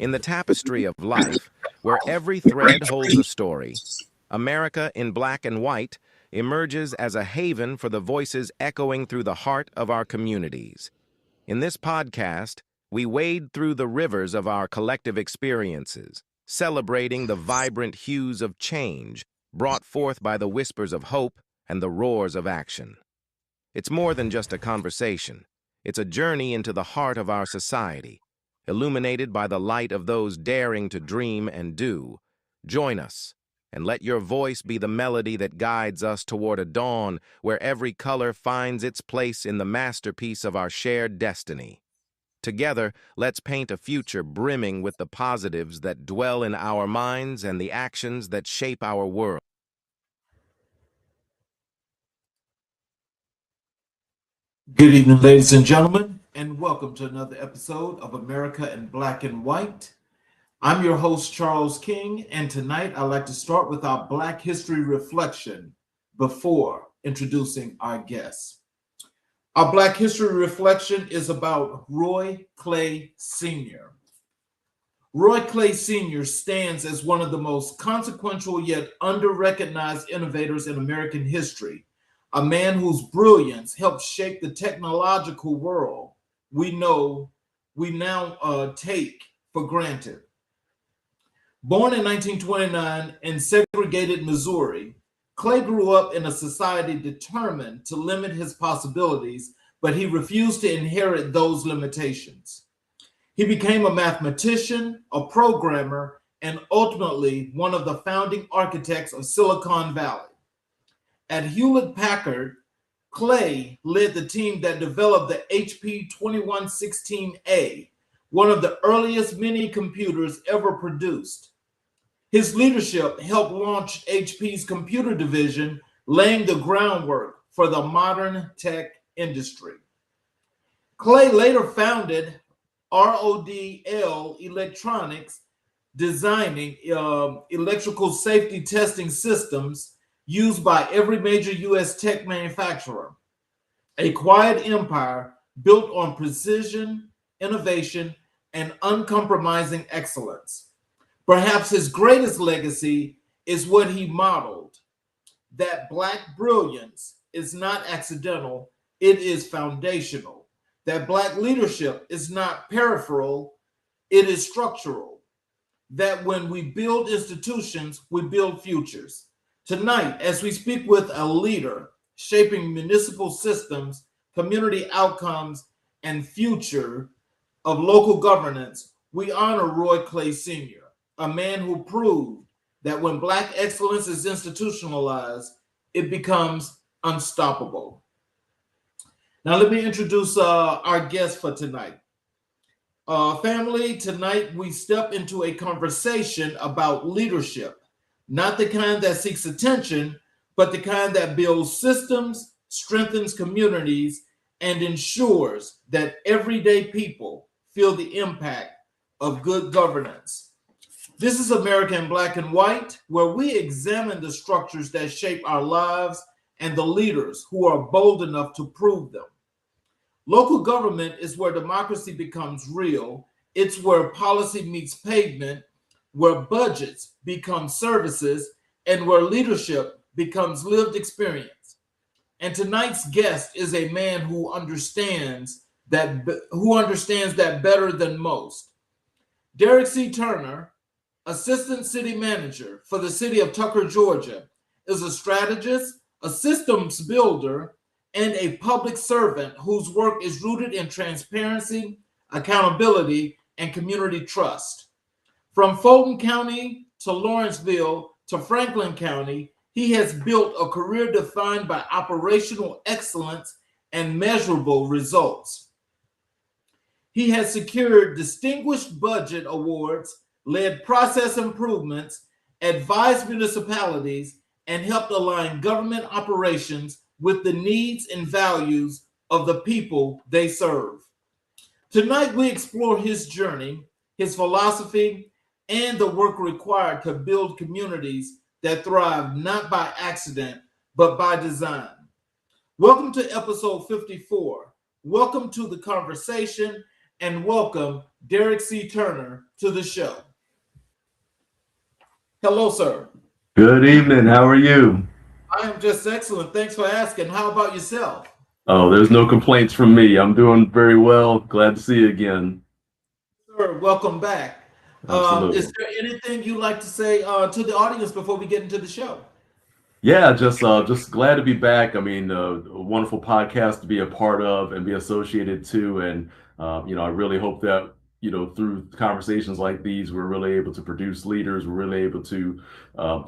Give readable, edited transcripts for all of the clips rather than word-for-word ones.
In the tapestry of life, where every thread holds a story, America in black and white emerges as a haven for the voices echoing through the heart of our communities. In this podcast, we wade through the rivers of our collective experiences, celebrating the vibrant hues of change brought forth by the whispers of hope and the roars of action. It's more than just a conversation. It's a journey into the heart of our society, illuminated by the light of those daring to dream and do. Join us, and let your voice be the melody that guides us toward a dawn where every color finds its place in the masterpiece of our shared destiny. Together, let's paint a future brimming with the positives that dwell in our minds and the actions that shape our world. Good evening, ladies and gentlemen, and welcome to another episode of America in Black and White. I'm your host, Charles King, and tonight I'd like to start with our Black History Reflection before introducing our guests. Our Black History Reflection is about Roy Clay Sr. Roy Clay Sr. stands as one of the most consequential yet under-recognized innovators in American history, a man whose brilliance helped shape the technological world we now take for granted. Born in 1929 in segregated Missouri, Clay grew up in a society determined to limit his possibilities, but he refused to inherit those limitations. He became a mathematician, a programmer, and ultimately one of the founding architects of Silicon Valley. At Hewlett-Packard, Clay led the team that developed the EP2116A, one of the earliest mini computers ever produced. His leadership helped launch HP's computer division, laying the groundwork for the modern tech industry. Clay later founded RODL Electronics, designing electrical safety testing systems used by every major U.S. tech manufacturer, a quiet empire built on precision, innovation, and uncompromising excellence. Perhaps his greatest legacy is what he modeled, that Black brilliance is not accidental, it is foundational. That Black leadership is not peripheral, it is structural. That when we build institutions, we build futures. Tonight, as we speak with a leader shaping municipal systems, community outcomes, and future of local governance, we honor Roy Clay Sr., a man who proved that when Black excellence is institutionalized, it becomes unstoppable. Now, let me introduce our guest for tonight. Family, tonight we step into a conversation about leadership. Not the kind that seeks attention, but the kind that builds systems, strengthens communities, and ensures that everyday people feel the impact of good governance. This is America in Black and White, where we examine the structures that shape our lives and the leaders who are bold enough to prove them. Local government is where democracy becomes real. It's where policy meets pavement, where budgets become services, and where leadership becomes lived experience. And tonight's guest is a man who understands that better than most. Derrick C. Turner, Assistant City Manager for the city of Tucker, Georgia, is a strategist, a systems builder, and a public servant whose work is rooted in transparency, accountability, and community trust. From Fulton County to Lawrenceville to Franklin County, he has built a career defined by operational excellence and measurable results. He has secured distinguished budget awards, led process improvements, advised municipalities, and helped align government operations with the needs and values of the people they serve. Tonight, we explore his journey, his philosophy, and the work required to build communities that thrive not by accident, but by design. Welcome to episode 54. Welcome to the conversation, and welcome Derrick C. Turner to the show. Hello, sir. Good evening. How are you? I am just excellent. Thanks for asking. How about yourself? Oh, there's no complaints from me. I'm doing very well. Glad to see you again. Sir, welcome back. Absolutely. Is there anything you'd like to say to the audience before we get into the show? Yeah, just glad to be back. I mean, a wonderful podcast to be a part of and be associated to, and I really hope that through conversations like these, we're really able to produce leaders. We're really able to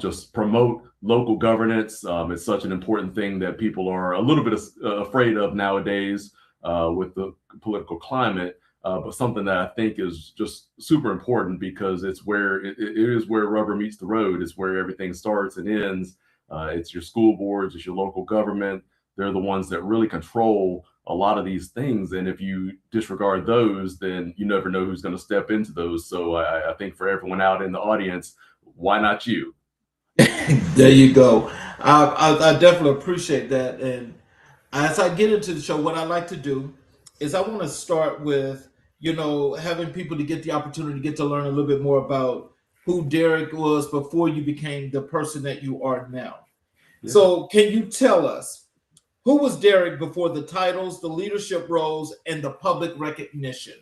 just promote local governance. It's such an important thing that people are a little bit afraid of nowadays with the political climate. But something that I think is just super important because it's where it is where rubber meets the road. It's where everything starts and ends. It's your school boards, it's your local government. They're the ones that really control a lot of these things. And if you disregard those, then you never know who's going to step into those. So I think for everyone out in the audience, why not you? There you go. I definitely appreciate that. And as I get into the show, what I like to do is I want to start with, having people to get the opportunity to get to learn a little bit more about who Derrick was before you became the person that you are now. Yeah. So, can you tell us who was Derrick before the titles, the leadership roles, and the public recognition?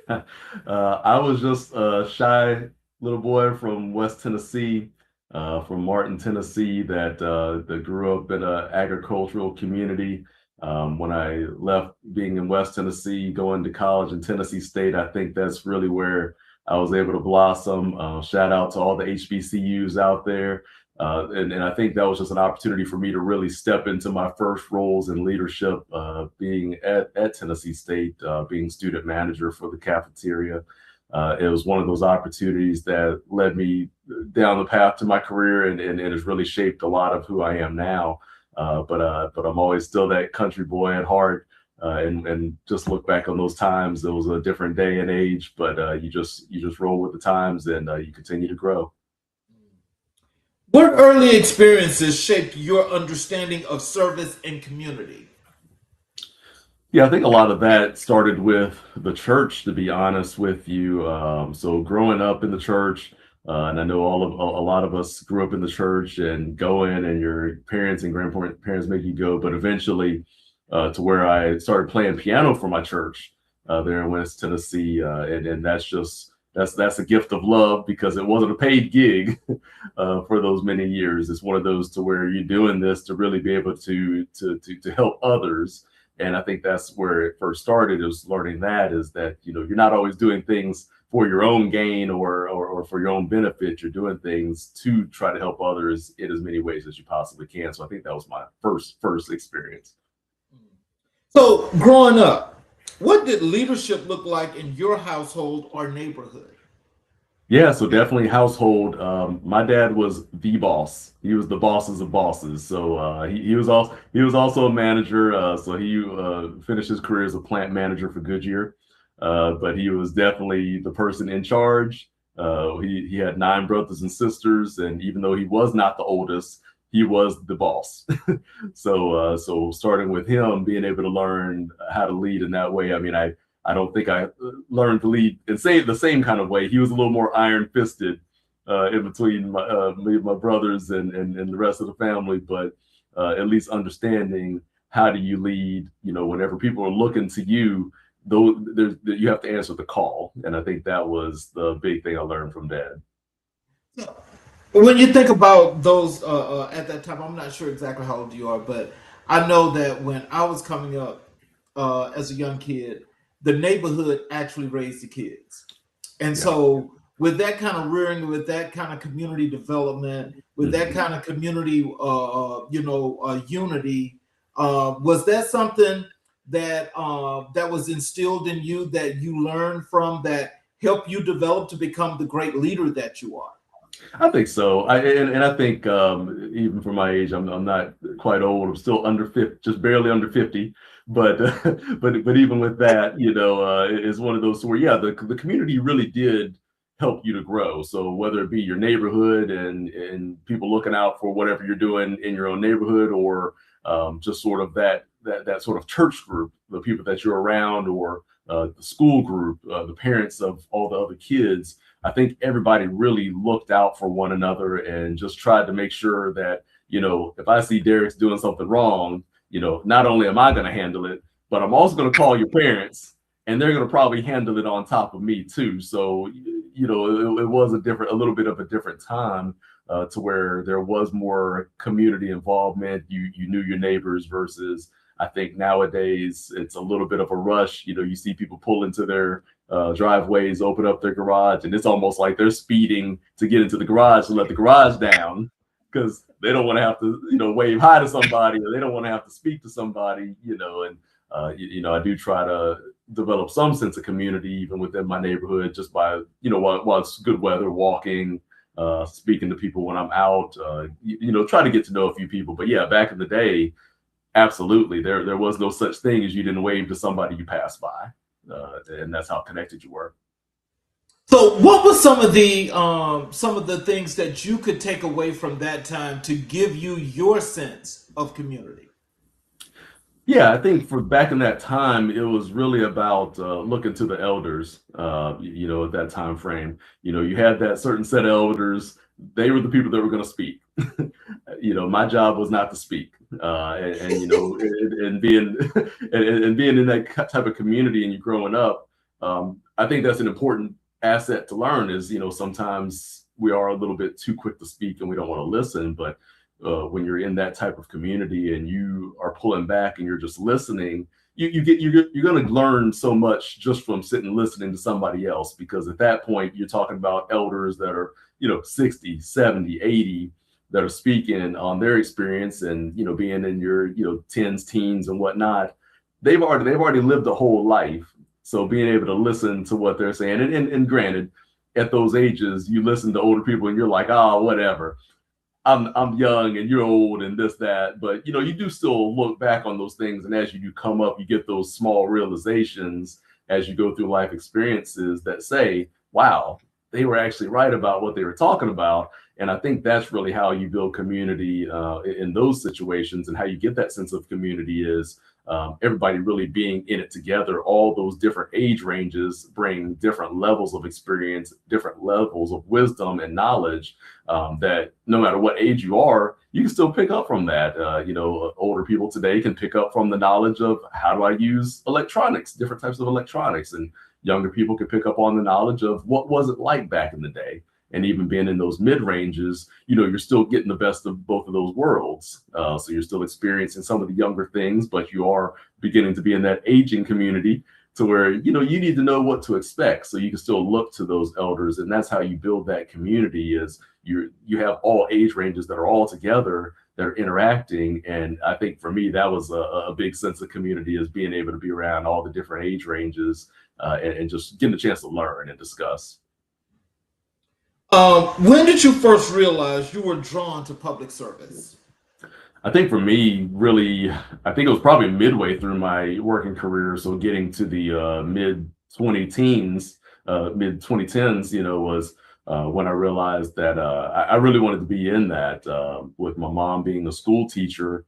I was just a shy little boy from West Tennessee, from Martin, Tennessee, that grew up in an agricultural community. When I left being in West Tennessee, going to college in Tennessee State, I think that's really where I was able to blossom. Shout out to all the HBCUs out there. And I think that was just an opportunity for me to really step into my first roles in leadership, being at Tennessee State, being student manager for the cafeteria. It was one of those opportunities that led me down the path to my career and has really shaped a lot of who I am now. But I'm always still that country boy at heart. And just look back on those times. It was a different day and age, but you just roll with the times and you continue to grow. What early experiences shaped your understanding of service and community? Yeah, I think a lot of that started with the church, to be honest with you. So growing up in the church, and I know a lot of us grew up in the church and going, and your parents and grandparents make you go, but eventually to where I started playing piano for my church there in West Tennessee, and that's a gift of love because it wasn't a paid gig for those many years. It's one of those to where you're doing this to really be able to help others. And I think that's where it first started, is learning that is that, you're not always doing things for your own gain or for your own benefit. You're doing things to try to help others in as many ways as you possibly can. So I think that was my first experience. So, growing up, what did leadership look like in your household or neighborhood? Yeah, so definitely household. My dad was the boss. He was the bosses of bosses. So he was also a manager. So he finished his career as a plant manager for Goodyear. But he was definitely the person in charge. He had 9 brothers and sisters, and even though he was not the oldest, he was the boss. So starting with him, being able to learn how to lead in that way. I mean, I don't think I learned to lead and say the same kind of way. He was a little more iron fisted in between my brothers and the rest of the family, but at least understanding how do you lead, whenever people are looking to you, though you have to answer the call. And I think that was the big thing I learned from Dad. When you think about those at that time, I'm not sure exactly how old you are, but I know that when I was coming up as a young kid, the neighborhood actually raised the kids. And so with that kind of rearing, with that kind of community development, with that kind of community, unity, was that something that that was instilled in you, that you learned from, that helped you develop to become the great leader that you are? I think so. I think even for my age, I'm not quite old. I'm still under 50, just barely under 50. But but even with that, it's one of those where the community really did help you to grow. So whether it be your neighborhood and people looking out for whatever you're doing in your own neighborhood, or just sort of that sort of church group, the people that you're around, or the school group, the parents of all the other kids. I think everybody really looked out for one another and just tried to make sure that, if I see Derrick's doing something wrong, not only am I going to handle it, but I'm also going to call your parents, and they're going to probably handle it on top of me too. So, it was a little bit of a different time, to where there was more community involvement. You knew your neighbors versus, I think nowadays it's a little bit of a rush. You see people pull into their driveways, open up their garage, and it's almost like they're speeding to get into the garage to let the garage down because they don't want to have to, wave hi to somebody, or they don't want to have to speak to somebody, and I do try to develop some sense of community even within my neighborhood just by, while it's good weather, walking, speaking to people when I'm out, try to get to know a few people. But yeah, back in the day, absolutely, there was no such thing as you didn't wave to somebody you passed by, and that's how connected you were. So, what was some of the things that you could take away from that time to give you your sense of community? Yeah, I think for back in that time, it was really about looking to the elders. At that time frame, you had that certain set of elders. They were the people that were going to speak. My job was not to speak, and being and being in that type of community and you growing up, I think that's an important asset to learn. Is sometimes we are a little bit too quick to speak and we don't want to listen, but when you're in that type of community and you are pulling back and you're just listening, you're going to learn so much just from sitting and listening to somebody else, because at that point you're talking about elders that are 60, 70, 80 that are speaking on their experience, and being in your teens and whatnot. They've already lived a whole life, so being able to listen to what they're saying, and granted, at those ages you listen to older people and you're like, oh, whatever, I'm young and you're old and this, that, but you do still look back on those things. And as you do come up, you get those small realizations as you go through life experiences that say, wow, they were actually right about what they were talking about. And I think that's really how you build community in those situations, and how you get that sense of community is everybody really being in it together. All those different age ranges bring different levels of experience, different levels of wisdom and knowledge, that no matter what age you are, you can still pick up from that. Older people today can pick up from the knowledge of how do I use electronics, different types of electronics, and younger people can pick up on the knowledge of what was it like back in the day. And even being in those mid ranges, you're still getting the best of both of those worlds. So you're still experiencing some of the younger things, but you are beginning to be in that aging community to where, you need to know what to expect. So you can still look to those elders. And that's how you build that community, is you have all age ranges that are all together, that are interacting. And I think for me, that was a big sense of community, is being able to be around all the different age ranges, and just getting a chance to learn and discuss. When did you first realize you were drawn to public service? I think for me, really, I think it was probably midway through my working career. So getting to the mid 2010s, was when I realized that I really wanted to be in that. With my mom being a school teacher,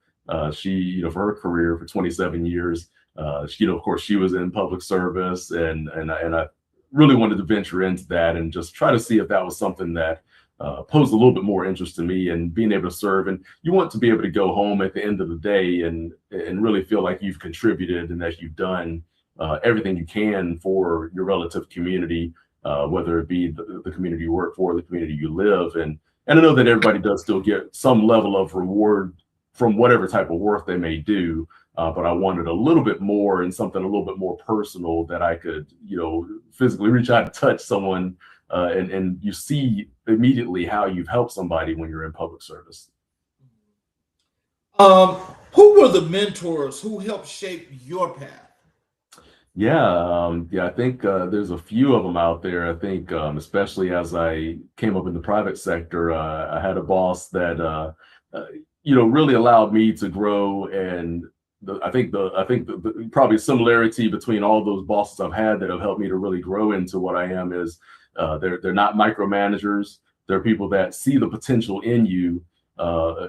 she, for her career for 27 years, of course, she was in public service, and I really wanted to venture into that and just try to see if that was something that posed a little bit more interest to me, and being able to serve. And you want to be able to go home at the end of the day and really feel like you've contributed and that you've done everything you can for your relative community, whether it be the community you work for, the community you live in. And I know that everybody does still get some level of reward from whatever type of work they may do. But I wanted a little bit more, and something a little bit more personal, that I could, physically reach out and touch someone, and you see immediately how you've helped somebody when you're in public service. Who were the mentors who helped shape your path? Yeah, I think there's a few of them out there. I think especially as I came up in the private sector, I had a boss that really allowed me to grow. And I think the probably similarity between all those bosses I've had that have helped me to really grow into what I am is they're not micromanagers. They're people that see the potential in you,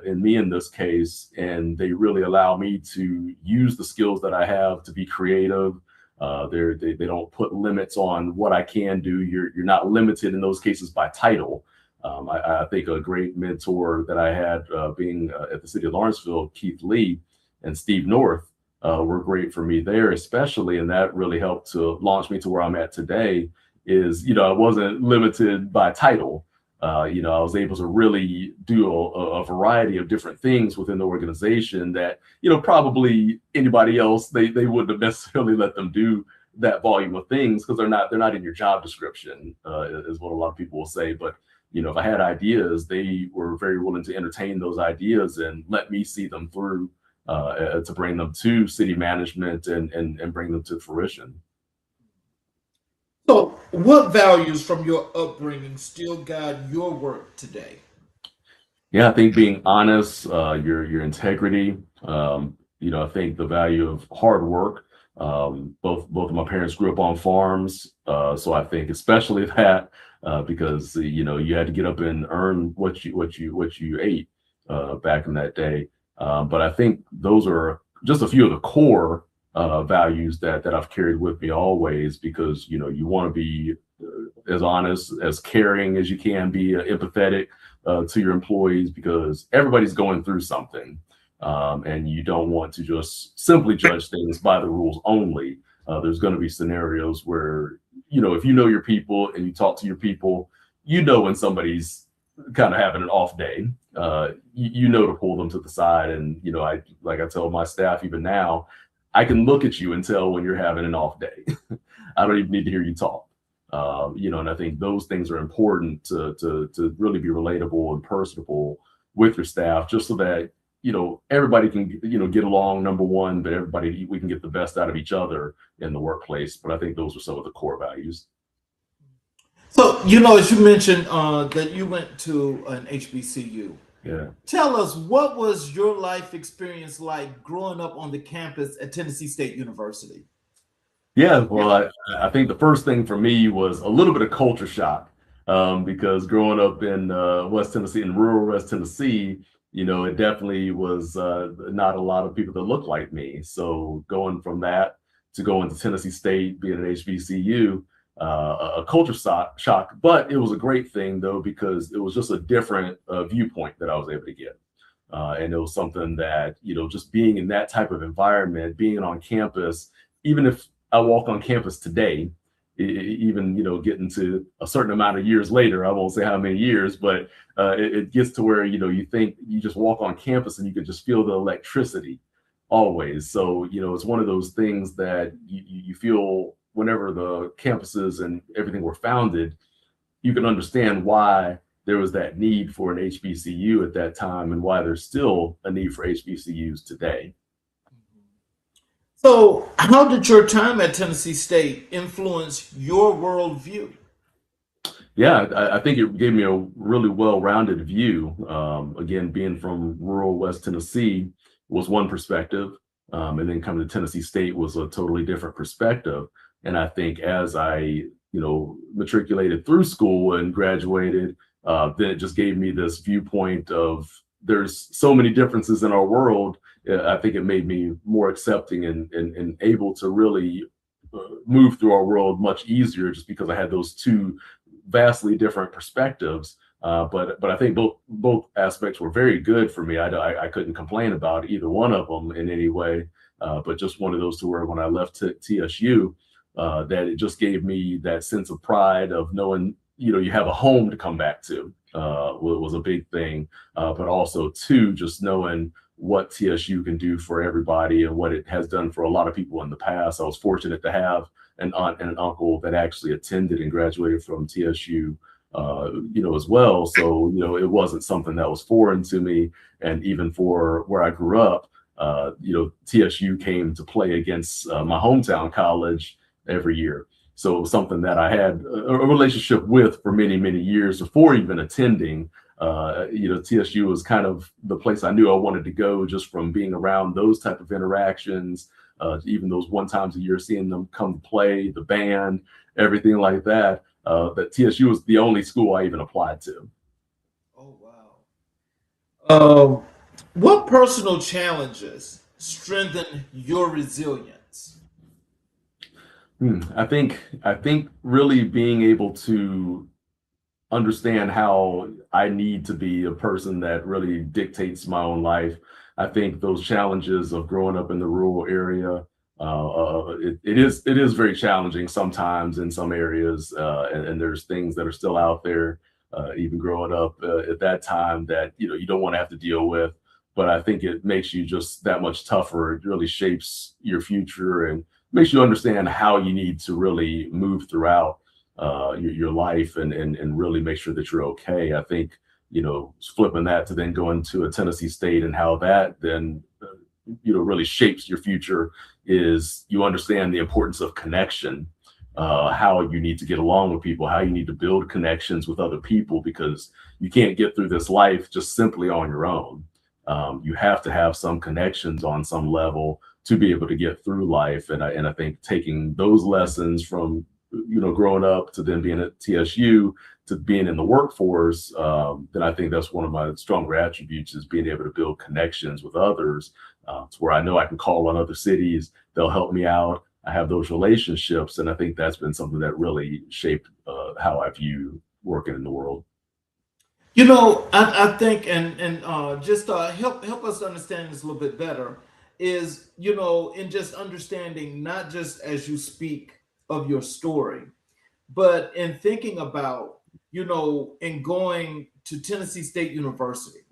in me in this case, and they really allow me to use the skills that I have to be creative, They don't put limits on what I can do. You're not limited in those cases by title. I think a great mentor that I had being at the city of Lawrenceville, Keith Lee and Steve North, were great for me there, especially, and that really helped to launch me to where I'm at today. Is, I wasn't limited by title. I was able to really do a variety of different things within the organization that, probably anybody else, they wouldn't have necessarily let them do that volume of things because they're not in your job description, is what a lot of people will say. But, if I had ideas, they were very willing to entertain those ideas and let me see them through to bring them to city management and bring them to fruition. So, what values from your upbringing still guide your work today? Yeah, I think being honest, your integrity. I think the value of hard work. Both of my parents grew up on farms, so I think especially that because you had to get up and earn what you ate back in that day. But I think those are just a few of the core values that I've carried with me always, because you want to be as honest, as caring as you can be, empathetic to your employees, because everybody's going through something, and you don't want to just simply judge things by the rules only. There's going to be scenarios where if you know your people and you talk to your people, when somebody's kind of having an off day, to pull them to the side. And I tell my staff even now, I can look at you and tell when you're having an off day. I don't even need to hear you talk. And I think those things are important to really be relatable and personable with your staff, just so that everybody can get along, number one, but we can get the best out of each other in the workplace. But I think those are some of the core values. So, as you mentioned that you went to an HBCU. Yeah. Tell us, what was your life experience like growing up on the campus at Tennessee State University? Yeah, well, I think the first thing for me was a little bit of culture shock, because growing up in West Tennessee, in rural West Tennessee, it definitely was not a lot of people that looked like me. So going from that to going to Tennessee State, being an HBCU, a culture shock, but it was a great thing though, because it was just a different viewpoint that I was able to get. And it was something that, just being in that type of environment, being on campus, even if I walk on campus today, even, getting to a certain amount of years later, I won't say how many years, but it gets to where, you think you just walk on campus and you can just feel the electricity always. So, it's one of those things that you feel whenever the campuses and everything were founded, you can understand why there was that need for an HBCU at that time and why there's still a need for HBCUs today. So, how did your time at Tennessee State influence your worldview? Yeah, I think it gave me a really well-rounded view. Again, being from rural West Tennessee was one perspective, and then coming to Tennessee State was a totally different perspective. And I think as I, matriculated through school and graduated, then it just gave me this viewpoint of there's so many differences in our world. I think it made me more accepting and able to really move through our world much easier, just because I had those two vastly different perspectives. But I think both aspects were very good for me. I couldn't complain about either one of them in any way. But just one of those to where when I left TSU, that it just gave me that sense of pride of knowing, you have a home to come back to, was a big thing. But also too, just knowing what TSU can do for everybody and what it has done for a lot of people in the past. I was fortunate to have an aunt and an uncle that actually attended and graduated from TSU, as well. So, it wasn't something that was foreign to me. And even for where I grew up, TSU came to play against my hometown college every year. So it was something that I had a relationship with for many, many years before even attending. TSU was kind of the place I knew I wanted to go, just from being around those type of interactions, even those one times a year, seeing them come play, the band, everything like that. That TSU was the only school I even applied to. Oh, wow. What personal challenges strengthen your resilience? I think really being able to understand how I need to be a person that really dictates my own life. I think those challenges of growing up in the rural area, it is very challenging sometimes in some areas, and there's things that are still out there, even growing up at that time that you don't want to have to deal with. But I think it makes you just that much tougher. It really shapes your future and makes you understand how you need to really move throughout your life and really make sure that you're okay. I think flipping that to then going to a Tennessee State and how that then really shapes your future is you understand the importance of connection, how you need to get along with people, how you need to build connections with other people, because you can't get through this life just simply on your own. You have to have some connections on some level to be able to get through life. And I think taking those lessons from growing up to then being at TSU to being in the workforce, then I think that's one of my stronger attributes is being able to build connections with others, to where I know I can call on other cities, they'll help me out. I have those relationships, and I think that's been something that really shaped how I view working in the world. I think, and just help us understand this a little bit better, is in just understanding not just as you speak of your story, but in thinking about in going to Tennessee State University,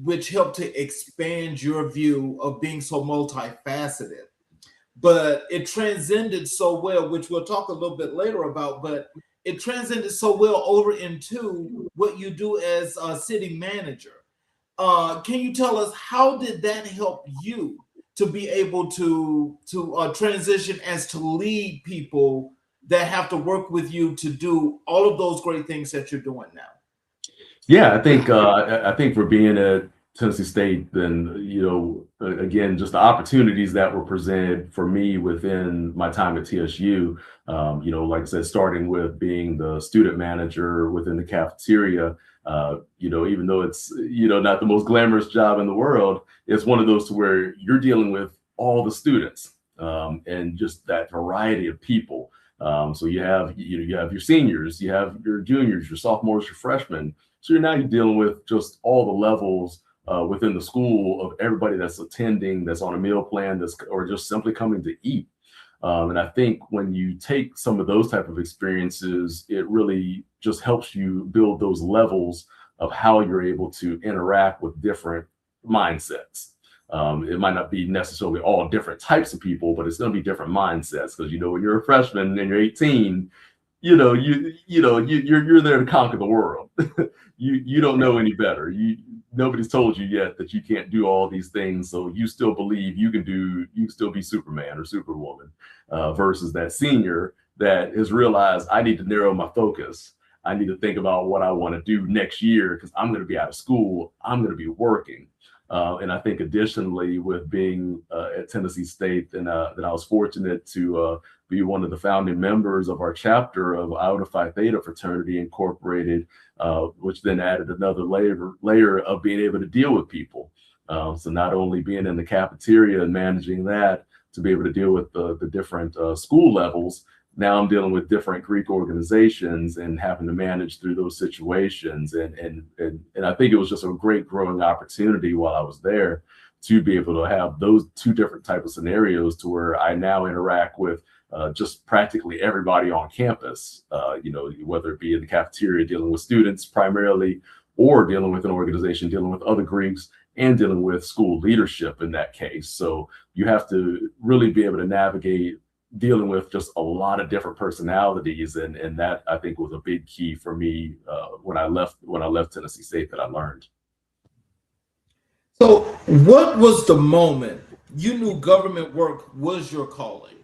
which helped to expand your view of being so multifaceted. But it transcended so well, which we'll talk a little bit later about, but it transcended so well over into what you do as a city manager. Can you tell us how did that help you to be able to transition as to lead people that have to work with you to do all of those great things that you're doing now? Yeah, I think for being at Tennessee State, then again, just the opportunities that were presented for me within my time at TSU. Like I said, starting with being the student manager within the cafeteria. Even though it's not the most glamorous job in the world, it's one of those to where you're dealing with all the students, and just that variety of people. So you have your seniors, you have your juniors, your sophomores, your freshmen. So you're dealing with just all the levels within the school of everybody that's attending, that's on a meal plan, or just simply coming to eat. And I think when you take some of those type of experiences, it really just helps you build those levels of how you're able to interact with different mindsets. It might not be necessarily all different types of people, but it's going to be different mindsets, because when you're a freshman and you're 18, you're there to conquer the world. You don't know any better. Nobody's told you yet that you can't do all these things, so you still believe you can still be Superman or Superwoman, versus that senior that has realized, I need to narrow my focus. I need to think about what I want to do next year, because I'm going to be out of school, I'm going to be working. And I think additionally, with being at Tennessee State, that I was fortunate to be one of the founding members of our chapter of Iota Phi Theta Fraternity Incorporated, which then added another layer of being able to deal with people. So not only being in the cafeteria and managing that, to be able to deal with the different school levels. Now I'm dealing with different Greek organizations and having to manage through those situations. And I think it was just a great growing opportunity while I was there to be able to have those two different type of scenarios, to where I now interact with just practically everybody on campus, whether it be in the cafeteria dealing with students primarily, or dealing with an organization, dealing with other Greeks, and dealing with school leadership in that case. So you have to really be able to navigate dealing with just a lot of different personalities, and that I think was a big key for me when I left Tennessee State, that I learned. So, what was the moment you knew government work was your calling?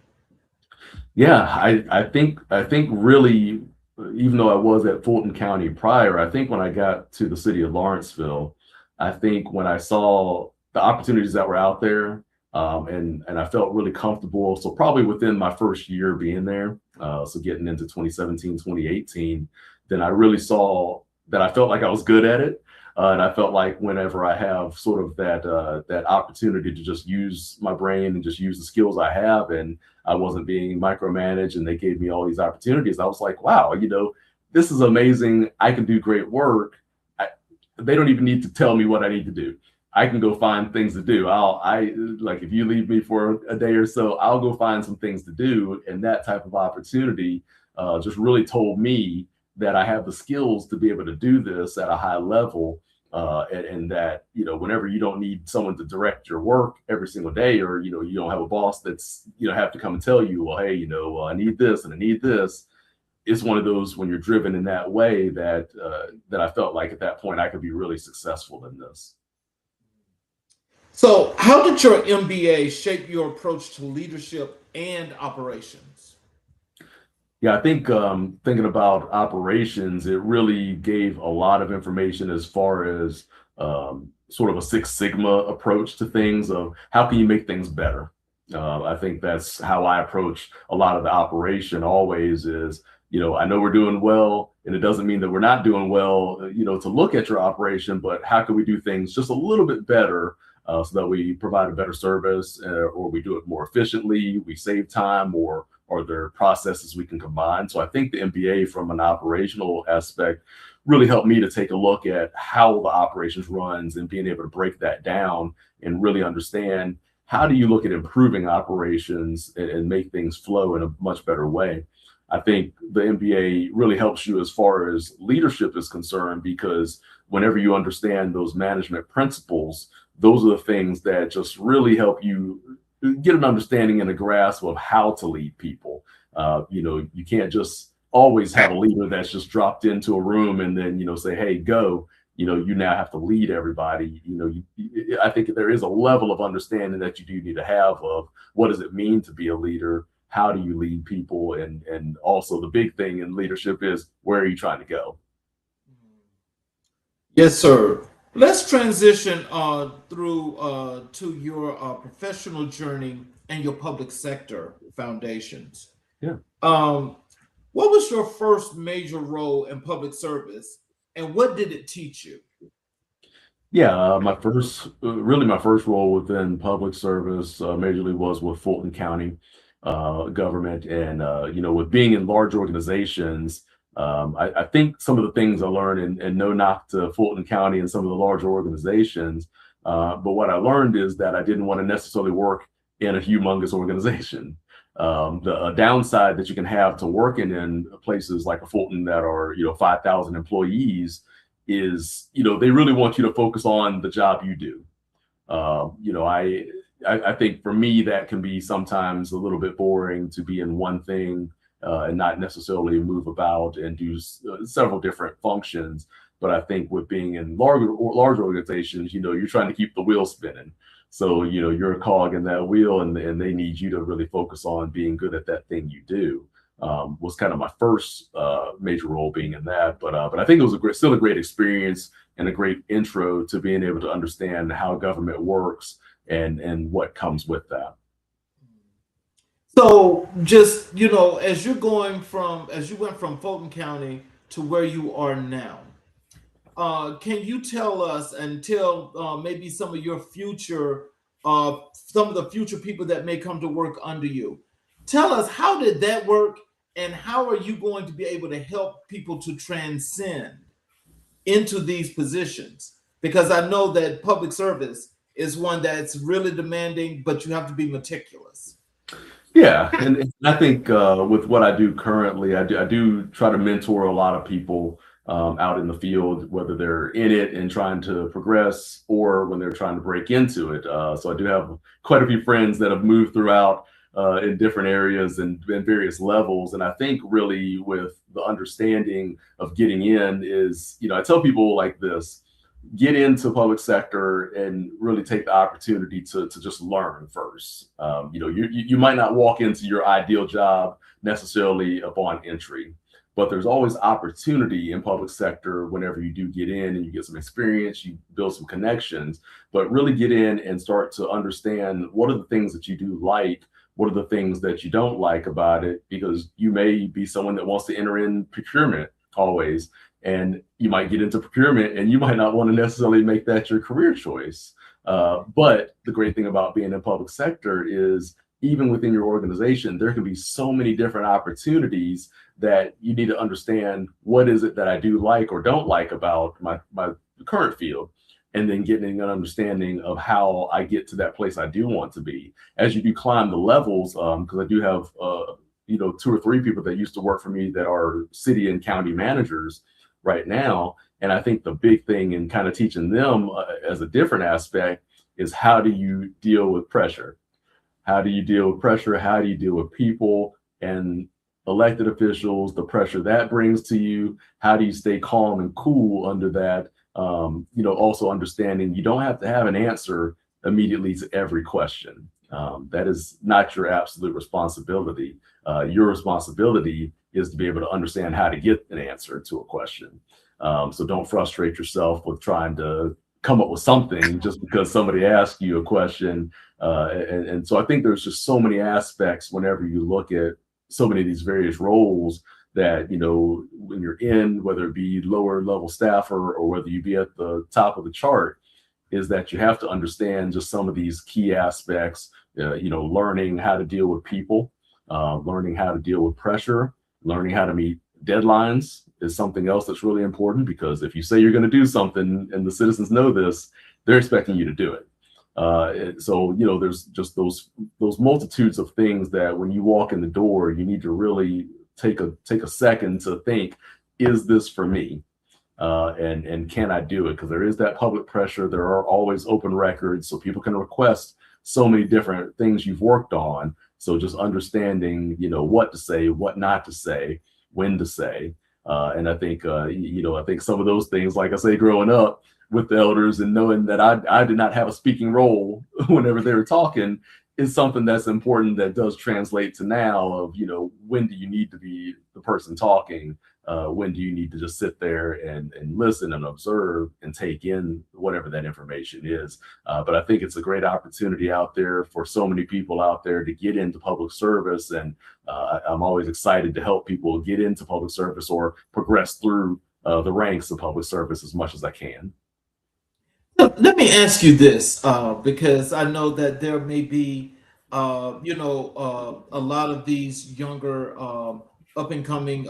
Yeah, I think really, even though I was at Fulton County prior, I think when I got to the city of Lawrenceville, I think when I saw the opportunities that were out there, and I felt really comfortable. So probably within my first year being there, so getting into 2017, 2018, then I really saw that I felt like I was good at it. And I felt like whenever I have sort of that opportunity to just use my brain and just use the skills I have, and I wasn't being micromanaged, and they gave me all these opportunities, I was like, wow, this is amazing. I can do great work. They don't even need to tell me what I need to do. I can go find things to do. Like if you leave me for a day or so, I'll go find some things to do. And that type of opportunity just really told me that I have the skills to be able to do this at a high level. And that, whenever you don't need someone to direct your work every single day, or, you don't have a boss that's, have to come and tell you, well, hey, I need this and I need this. It's one of those, when you're driven in that way, that I felt like at that point I could be really successful in this. So, how did your MBA shape your approach to leadership and operations? Yeah, I think thinking about operations, it really gave a lot of information as far as sort of a Six Sigma approach to things of how can you make things better. I think that's how I approach a lot of the operation always is, I know we're doing well, and it doesn't mean that we're not doing well, to look at your operation, but how can we do things just a little bit better so that we provide a better service, or we do it more efficiently, we save time, or there are processes we can combine. So I think the MBA from an operational aspect really helped me to take a look at how the operations runs and being able to break that down and really understand how do you look at improving operations and make things flow in a much better way. I think the MBA really helps you as far as leadership is concerned, because whenever you understand those management principles, those are the things that just really help you get an understanding and a grasp of how to lead people. You can't just always have a leader that's just dropped into a room and then, say, hey, go. You now have to lead everybody. I think there is a level of understanding that you do need to have of what does it mean to be a leader? How do you lead people? And also the big thing in leadership is, where are you trying to go? Yes, sir. Let's transition through to your professional journey and your public sector foundations. Yeah. What was your first major role in public service, and what did it teach you? Yeah, my first role within public service majorly was with Fulton County government, and with being in large organizations, I think some of the things I learned, and no knock to Fulton County and some of the larger organizations, but what I learned is that I didn't want to necessarily work in a humongous organization. The downside that you can have to working in places like a Fulton that are 5,000 employees is they really want you to focus on the job you do. I think for me that can be sometimes a little bit boring to be in one thing and not necessarily move about and do several different functions. But I think with being in large organizations, you're trying to keep the wheel spinning. So, you're a cog in that wheel, and they need you to really focus on being good at that thing you do. Was kind of my first major role being in that. But I think it was still a great experience and a great intro to being able to understand how government works and what comes with that. So just, as you went from Fulton County to where you are now, can you tell us and tell maybe some of the future people that may come to work under you? Tell us, how did that work, and how are you going to be able to help people to transcend into these positions? Because I know that public service is one that's really demanding, but you have to be meticulous. Yeah, and I think with what I do currently, I do try to mentor a lot of people out in the field, whether they're in it and trying to progress or when they're trying to break into it. So I do have quite a few friends that have moved throughout in different areas and various levels. And I think really with the understanding of getting in is, I tell people like this: get into public sector and really take the opportunity to just learn first. You might not walk into your ideal job necessarily upon entry, but there's always opportunity in public sector whenever you do get in and you get some experience, you build some connections, but really get in and start to understand what are the things that you do like, what are the things that you don't like about it, because you may be someone that wants to enter in procurement always. And you might get into procurement and you might not want to necessarily make that your career choice. But the great thing about being in public sector is even within your organization, there can be so many different opportunities that you need to understand what is it that I do like or don't like about my current field, and then getting an understanding of how I get to that place I do want to be. As you do climb the levels, because I do have 2 or 3 people that used to work for me that are city and county managers right now. And I think the big thing in kind of teaching them as a different aspect is how do you deal with pressure? How do you deal with pressure? How do you deal with people and elected officials, the pressure that brings to you? How do you stay calm and cool under that? Also understanding you don't have to have an answer immediately to every question. That is not your absolute responsibility. Your responsibility is to be able to understand how to get an answer to a question. So don't frustrate yourself with trying to come up with something just because somebody asked you a question. And so I think there's just so many aspects whenever you look at so many of these various roles that, when you're in, whether it be lower level staffer or whether you be at the top of the chart, is that you have to understand just some of these key aspects, learning how to deal with people, learning how to deal with pressure, learning how to meet deadlines is something else that's really important, because if you say you're going to do something and the citizens know this, they're expecting you to do it. So there's just those multitudes of things that when you walk in the door, you need to really take a second to think, is this for me? And can I do it? Because there is that public pressure. There are always open records, so people can request so many different things you've worked on. So just understanding, what to say, what not to say, when to say. And I think, I think some of those things, like I say, growing up with the elders and knowing that I did not have a speaking role whenever they were talking, is something that's important that does translate to now of, when do you need to be the person talking? When do you need to just sit there and listen and observe and take in whatever that information is? But I think it's a great opportunity out there for so many people out there to get into public service. And I'm always excited to help people get into public service or progress through the ranks of public service as much as I can. Let me ask you this, because I know that there may be, a lot of these younger, up and coming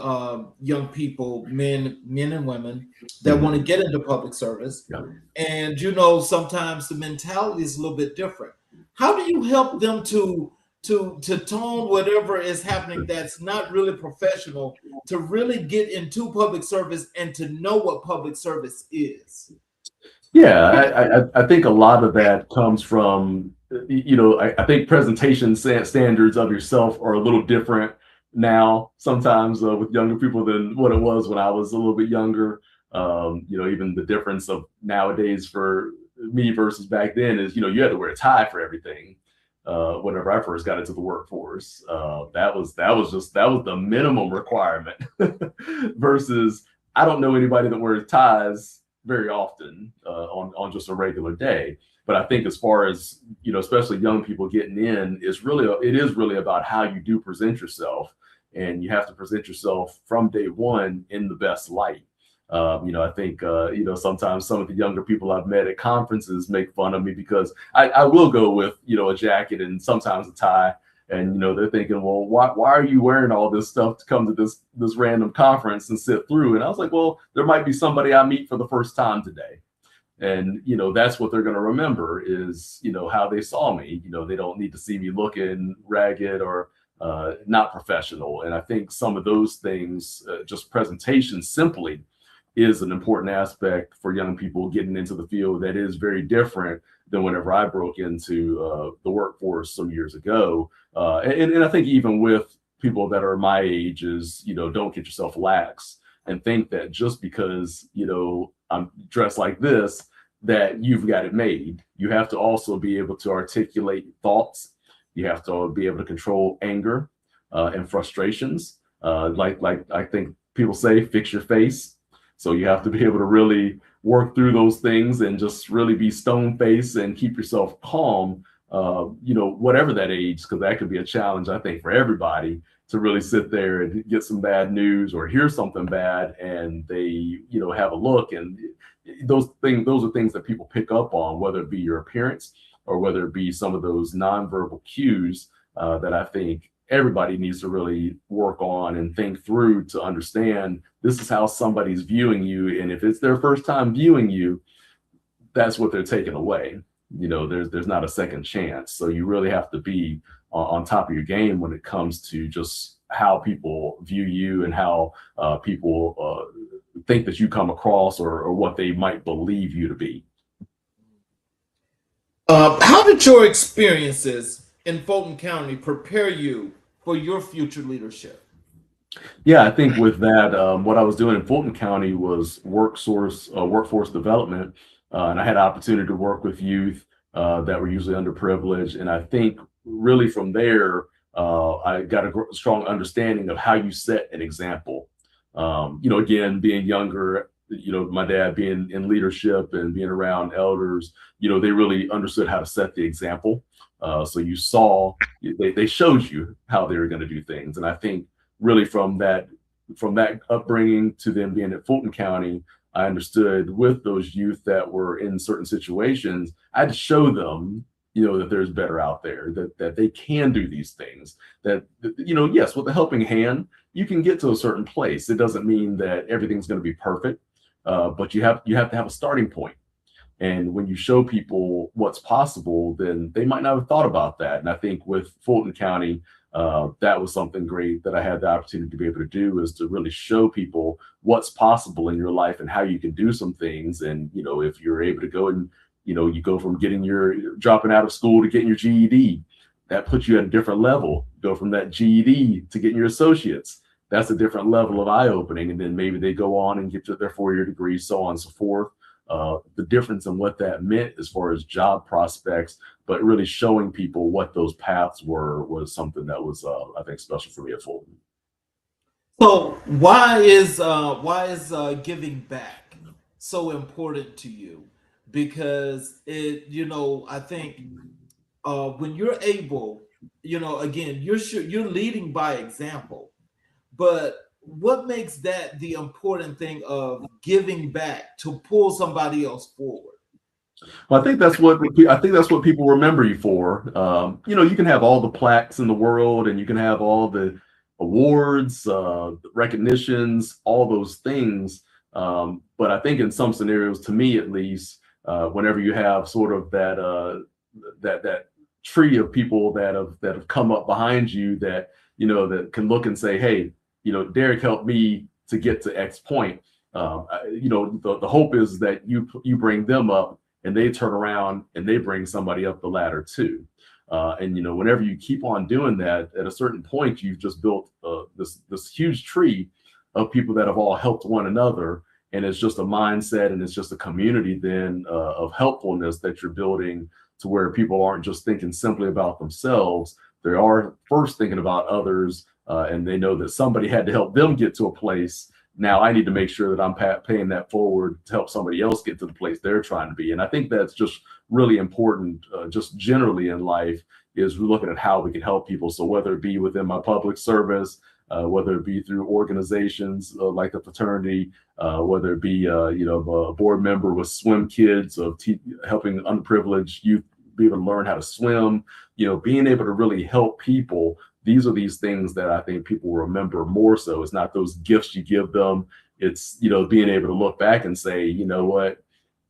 young people, men and women that want to get into public service. Yeah. And, sometimes the mentality is a little bit different. How do you help them to tone whatever is happening that's not really professional, to really get into public service and to know what public service is? Yeah, I think a lot of that comes from, I think presentation standards of yourself are a little different now sometimes with younger people than what it was when I was a little bit younger. Even the difference of nowadays for me versus back then is, you had to wear a tie for everything. Whenever I first got into the workforce, that was the minimum requirement versus I don't know anybody that wears ties very often on just a regular day. But I think as far as, especially young people getting in, it is really about how you do present yourself. And you have to present yourself from day one in the best light. I think, sometimes some of the younger people I've met at conferences make fun of me because I will go with, a jacket and sometimes a tie. And, they're thinking, well, why are you wearing all this stuff to come to this random conference and sit through? And I was like, well, there might be somebody I meet for the first time today. And, that's what they're going to remember is, how they saw me. They don't need to see me looking ragged or not professional. And I think some of those things, just presentation simply, is an important aspect for young people getting into the field that is very different than whenever I broke into the workforce some years ago. And I think even with people that are my age is, don't get yourself lax and think that just because, I'm dressed like this, that you've got it made. You have to also be able to articulate thoughts. You have to be able to control anger and frustrations. Like I think people say, fix your face. So you have to be able to really work through those things and just really be stone faced and keep yourself calm, whatever that age, because that could be a challenge, I think, for everybody. to really sit there and get some bad news or hear something bad, and they, you know, have a look. And those are things that people pick up on, whether it be your appearance or whether it be some of those nonverbal cues that I think everybody needs to really work on and think through to understand this is how somebody's viewing you. And if it's their first time viewing you, that's what they're taking away. You know, there's not a second chance. So you really have to be on top of your game when it comes to just how people view you and how people think that you come across, or what they might believe you to be. How did your experiences in Fulton County prepare you for your future leadership? Yeah, I think with that, what I was doing in Fulton County was workforce development, and I had an opportunity to work with youth that were usually underprivileged. And I think really from there, I got a strong understanding of how you set an example. You know, again, being younger, you know, my dad being in leadership and being around elders, you know, they really understood how to set the example. So you saw, they showed you how they were going to do things. And I think really from that upbringing to them being at Fulton County, I understood with those youth that were in certain situations, I had to show them, you know, that there's better out there, that they can do these things, that, you know, yes, with a helping hand, you can get to a certain place. It doesn't mean that everything's going to be perfect, but you have to have a starting point. And when you show people what's possible, then they might not have thought about that. And I think with Fulton County, that was something great that I had the opportunity to be able to do, is to really show people what's possible in your life and how you can do some things. And, you know, if you're able to go and, you know, you go from dropping out of school to getting your GED, that puts you at a different level. Go from that GED to getting your associates. That's a different level of eye opening. And then maybe they go on and get to their 4-year degree, so on and so forth. The difference in what that meant as far as job prospects, but really showing people what those paths were, was something that was, I think, special for me at Fulton. So why is giving back so important to you? Because it, you know, I think when you're able, you know, again, you're leading by example, but what makes that the important thing of giving back to pull somebody else forward? Well, I think that's what people remember you for. You know, you can have all the plaques in the world, and you can have all the awards, recognitions, all those things. But I think in some scenarios, to me at least, whenever you have sort of that tree of people that have come up behind you, that, you know, that can look and say, hey, you know, Derrick helped me to get to X point. You know, the hope is that you bring them up, and they turn around and they bring somebody up the ladder too. And, you know, whenever you keep on doing that, at a certain point, you've just built this huge tree of people that have all helped one another. And it's just a mindset, and it's just a community then of helpfulness that you're building, to where people aren't just thinking simply about themselves. They are first thinking about others, and they know that somebody had to help them get to a place. Now I need to make sure that I'm paying that forward to help somebody else get to the place they're trying to be. And I think that's just really important, just generally in life, is looking at how we can help people. So whether it be within my public service, whether it be through organizations like the fraternity, whether it be, you know, a board member with Swim Kids, of helping underprivileged youth be able to learn how to swim, you know, being able to really help people. These are these things that I think people remember more so. It's not those gifts you give them. It's, you know, being able to look back and say, you know what,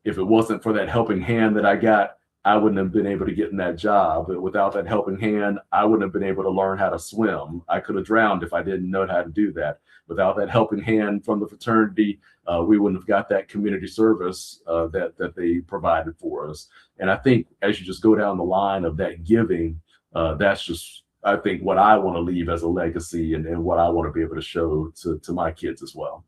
if it wasn't for that helping hand that I got, I wouldn't have been able to get in that job. But without that helping hand, I wouldn't have been able to learn how to swim. I could have drowned if I didn't know how to do that. Without that helping hand from the fraternity, we wouldn't have got that community service that they provided for us. And I think as you just go down the line of that giving, that's just, I think, what I want to leave as a legacy, and what I want to be able to show to my kids as well.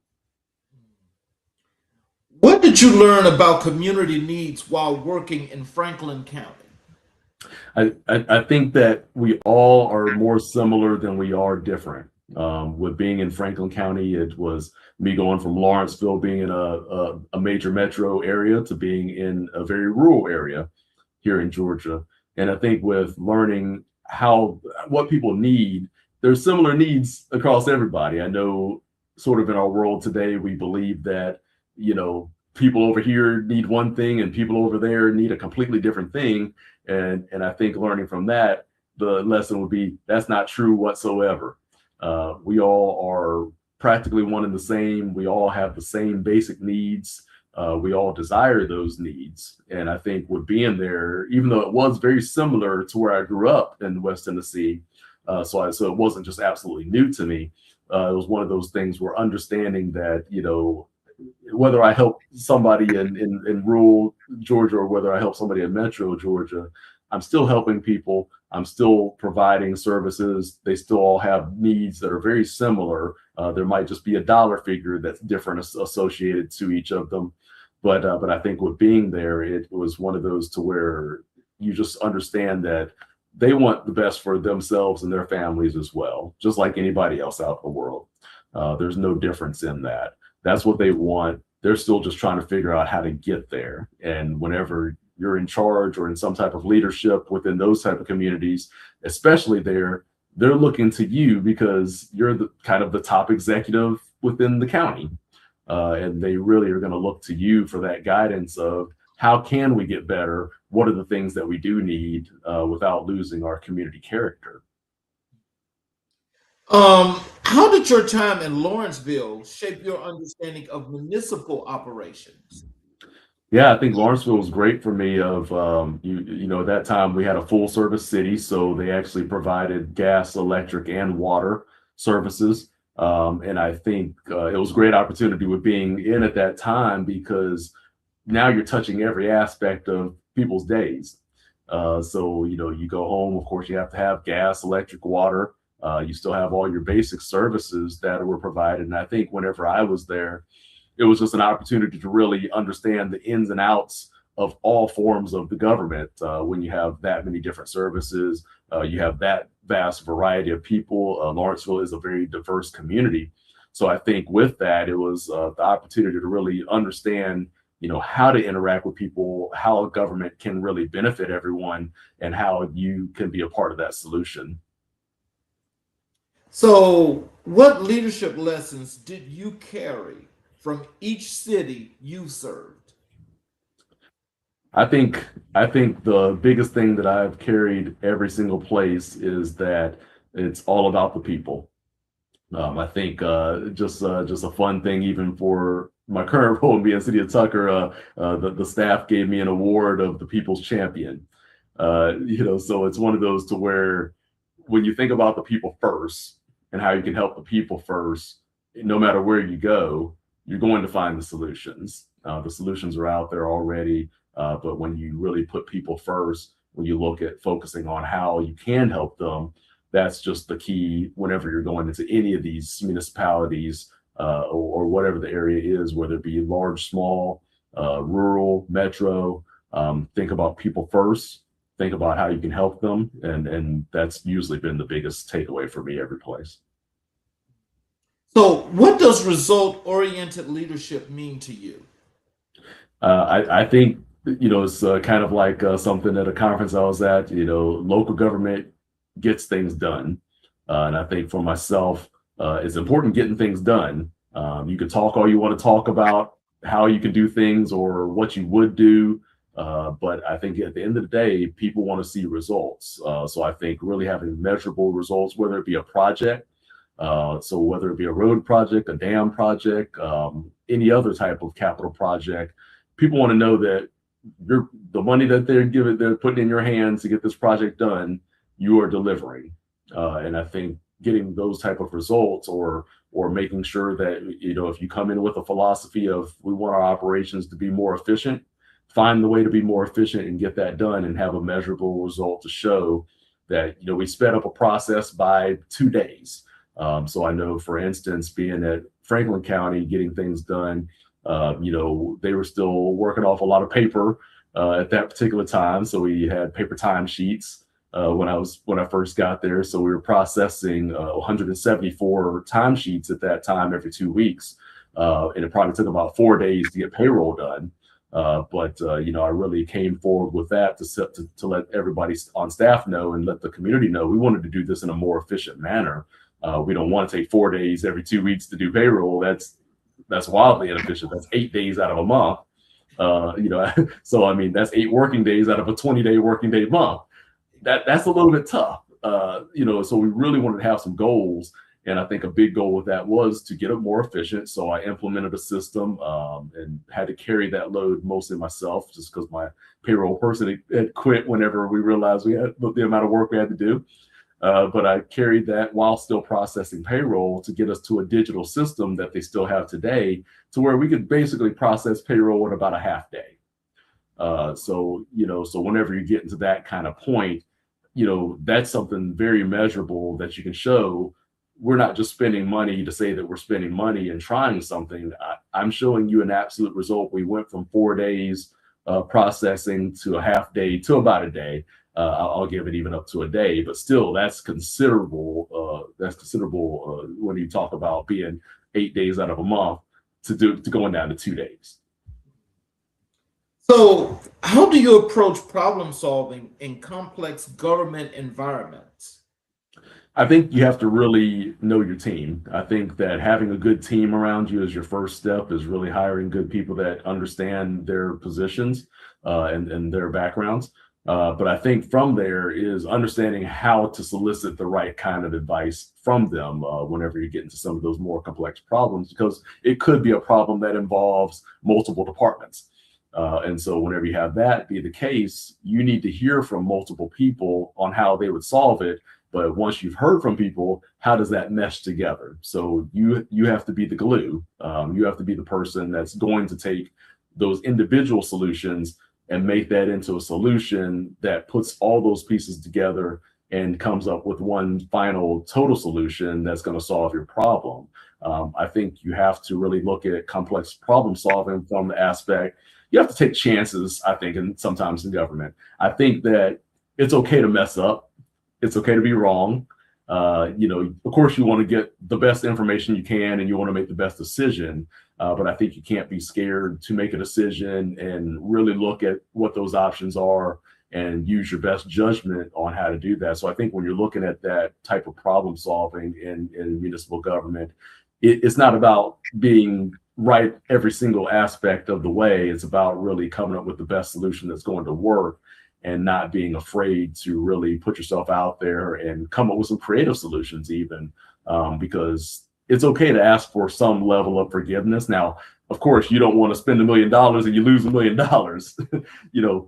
What did you learn about community needs while working in Franklin County? I think that we all are more similar than we are different. With being in Franklin County, it was me going from Lawrenceville, being in a major metro area, to being in a very rural area here in Georgia. And I think with learning what people need there's similar needs across everybody. I know sort of in our world today, we believe that, people over here need one thing and people over there need a completely different thing. And I think learning from that, the lesson would be that's not true whatsoever. We all are practically one and the same. We all have the same basic needs. We all desire those needs. And I think with being there, even though it was very similar to where I grew up in West Tennessee, so it wasn't just absolutely new to me. It was one of those things where understanding that, whether I help somebody in rural Georgia or whether I help somebody in metro Georgia, I'm still helping people. I'm still providing services. They still all have needs that are very similar. There might just be a dollar figure that's different associated to each of them. But I think with being there, it was one of those to where you just understand that they want the best for themselves and their families as well, just like anybody else out in the world. There's no difference in that. That's what they want. They're still just trying to figure out how to get there. And whenever you're in charge or in some type of leadership within those type of communities, especially they're looking to you because you're the kind of the top executive within the county. And they really are going to look to you for that guidance of how can we get better? What are the things that we do need without losing our community character? How did your time in Lawrenceville shape your understanding of municipal operations? Yeah, I think Lawrenceville was great for me. At that time we had a full service city, so they actually provided gas, electric, and water services. And I think it was a great opportunity with being in at that time because now you're touching every aspect of people's days. So you go home, of course, you have to have gas, electric, water. You still have all your basic services that were provided. And I think whenever I was there, it was just an opportunity to really understand the ins and outs of all forms of the government. When you have that many different services, you have that vast variety of people. Lawrenceville is a very diverse community. So I think with that, it was the opportunity to really understand, how to interact with people, how a government can really benefit everyone, and how you can be a part of that solution. So, what leadership lessons did you carry from each city you served? I think the biggest thing that I've carried every single place is that it's all about the people. I think just a fun thing, even for my current role in being City of Tucker, the staff gave me an award of the People's Champion. So it's one of those to where when you think about the people first and how you can help the people first, no matter where you go, you're going to find the solutions. The solutions are out there already, but when you really put people first, when you look at focusing on how you can help them, that's just the key whenever you're going into any of these municipalities or whatever the area is, whether it be large, small, rural, metro. Think about people first. Think about how you can help them, and that's usually been the biggest takeaway for me every place. So, what does result-oriented leadership mean to you? I think it's kind of like something at a conference I was at. Local government gets things done, and I think for myself, it's important getting things done. You can talk all you want to talk about how you can do things or what you would do. But I think at the end of the day, people want to see results. So I think really having measurable results, whether it be a project, so whether it be a road project, a dam project, any other type of capital project, people want to know that the money that they're putting in your hands to get this project done, you are delivering. And I think getting those type of results or making sure that, if you come in with a philosophy of we want our operations to be more efficient, find the way to be more efficient and get that done and have a measurable result to show that, we sped up a process by 2 days. So I know, for instance, being at Franklin County, getting things done, they were still working off a lot of paper at that particular time. So we had paper timesheets when I first got there. So we were processing 174 timesheets at that time every 2 weeks. And it probably took about 4 days to get payroll done. But I really came forward with that to let everybody on staff know and let the community know we wanted to do this in a more efficient manner. We don't want to take 4 days every 2 weeks to do payroll. That's wildly inefficient. That's 8 days out of a month. So I mean, that's 8 working days out of a 20-day working day month. That's a little bit tough. So we really wanted to have some goals. And I think a big goal with that was to get it more efficient. So I implemented a system and had to carry that load mostly myself, just because my payroll person had quit whenever we realized we had the amount of work we had to do. But I carried that while still processing payroll to get us to a digital system that they still have today, to where we could basically process payroll in about a half day. So whenever you get into that kind of point, that's something very measurable that you can show. We're not just spending money to say that we're spending money and trying something. I'm showing you an absolute result. We went from 4 days processing to a half day to about a day. I'll give it even up to a day, but still, that's considerable. When you talk about being 8 days out of a month to going down to 2 days. So, how do you approach problem solving in complex government environments? I think you have to really know your team. I think that having a good team around you is your first step, is really hiring good people that understand their positions and their backgrounds. But I think from there is understanding how to solicit the right kind of advice from them whenever you get into some of those more complex problems, because it could be a problem that involves multiple departments. And so whenever you have that be the case, you need to hear from multiple people on how they would solve it. But once you've heard from people, how does that mesh together? So you have to be the glue. You have to be the person that's going to take those individual solutions and make that into a solution that puts all those pieces together and comes up with one final total solution that's going to solve your problem. I think you have to really look at complex problem solving from the aspect. You have to take chances, I think, and sometimes in government. I think that it's okay to mess up. It's okay to be wrong. Of course, you want to get the best information you can and you want to make the best decision. But I think you can't be scared to make a decision and really look at what those options are and use your best judgment on how to do that. So I think when you're looking at that type of problem solving in municipal government, it's not about being right every single aspect of the way. It's about really coming up with the best solution that's going to work, and not being afraid to really put yourself out there and come up with some creative solutions even, because it's okay to ask for some level of forgiveness. Now, of course, you don't want to spend $1 million and you lose $1 million.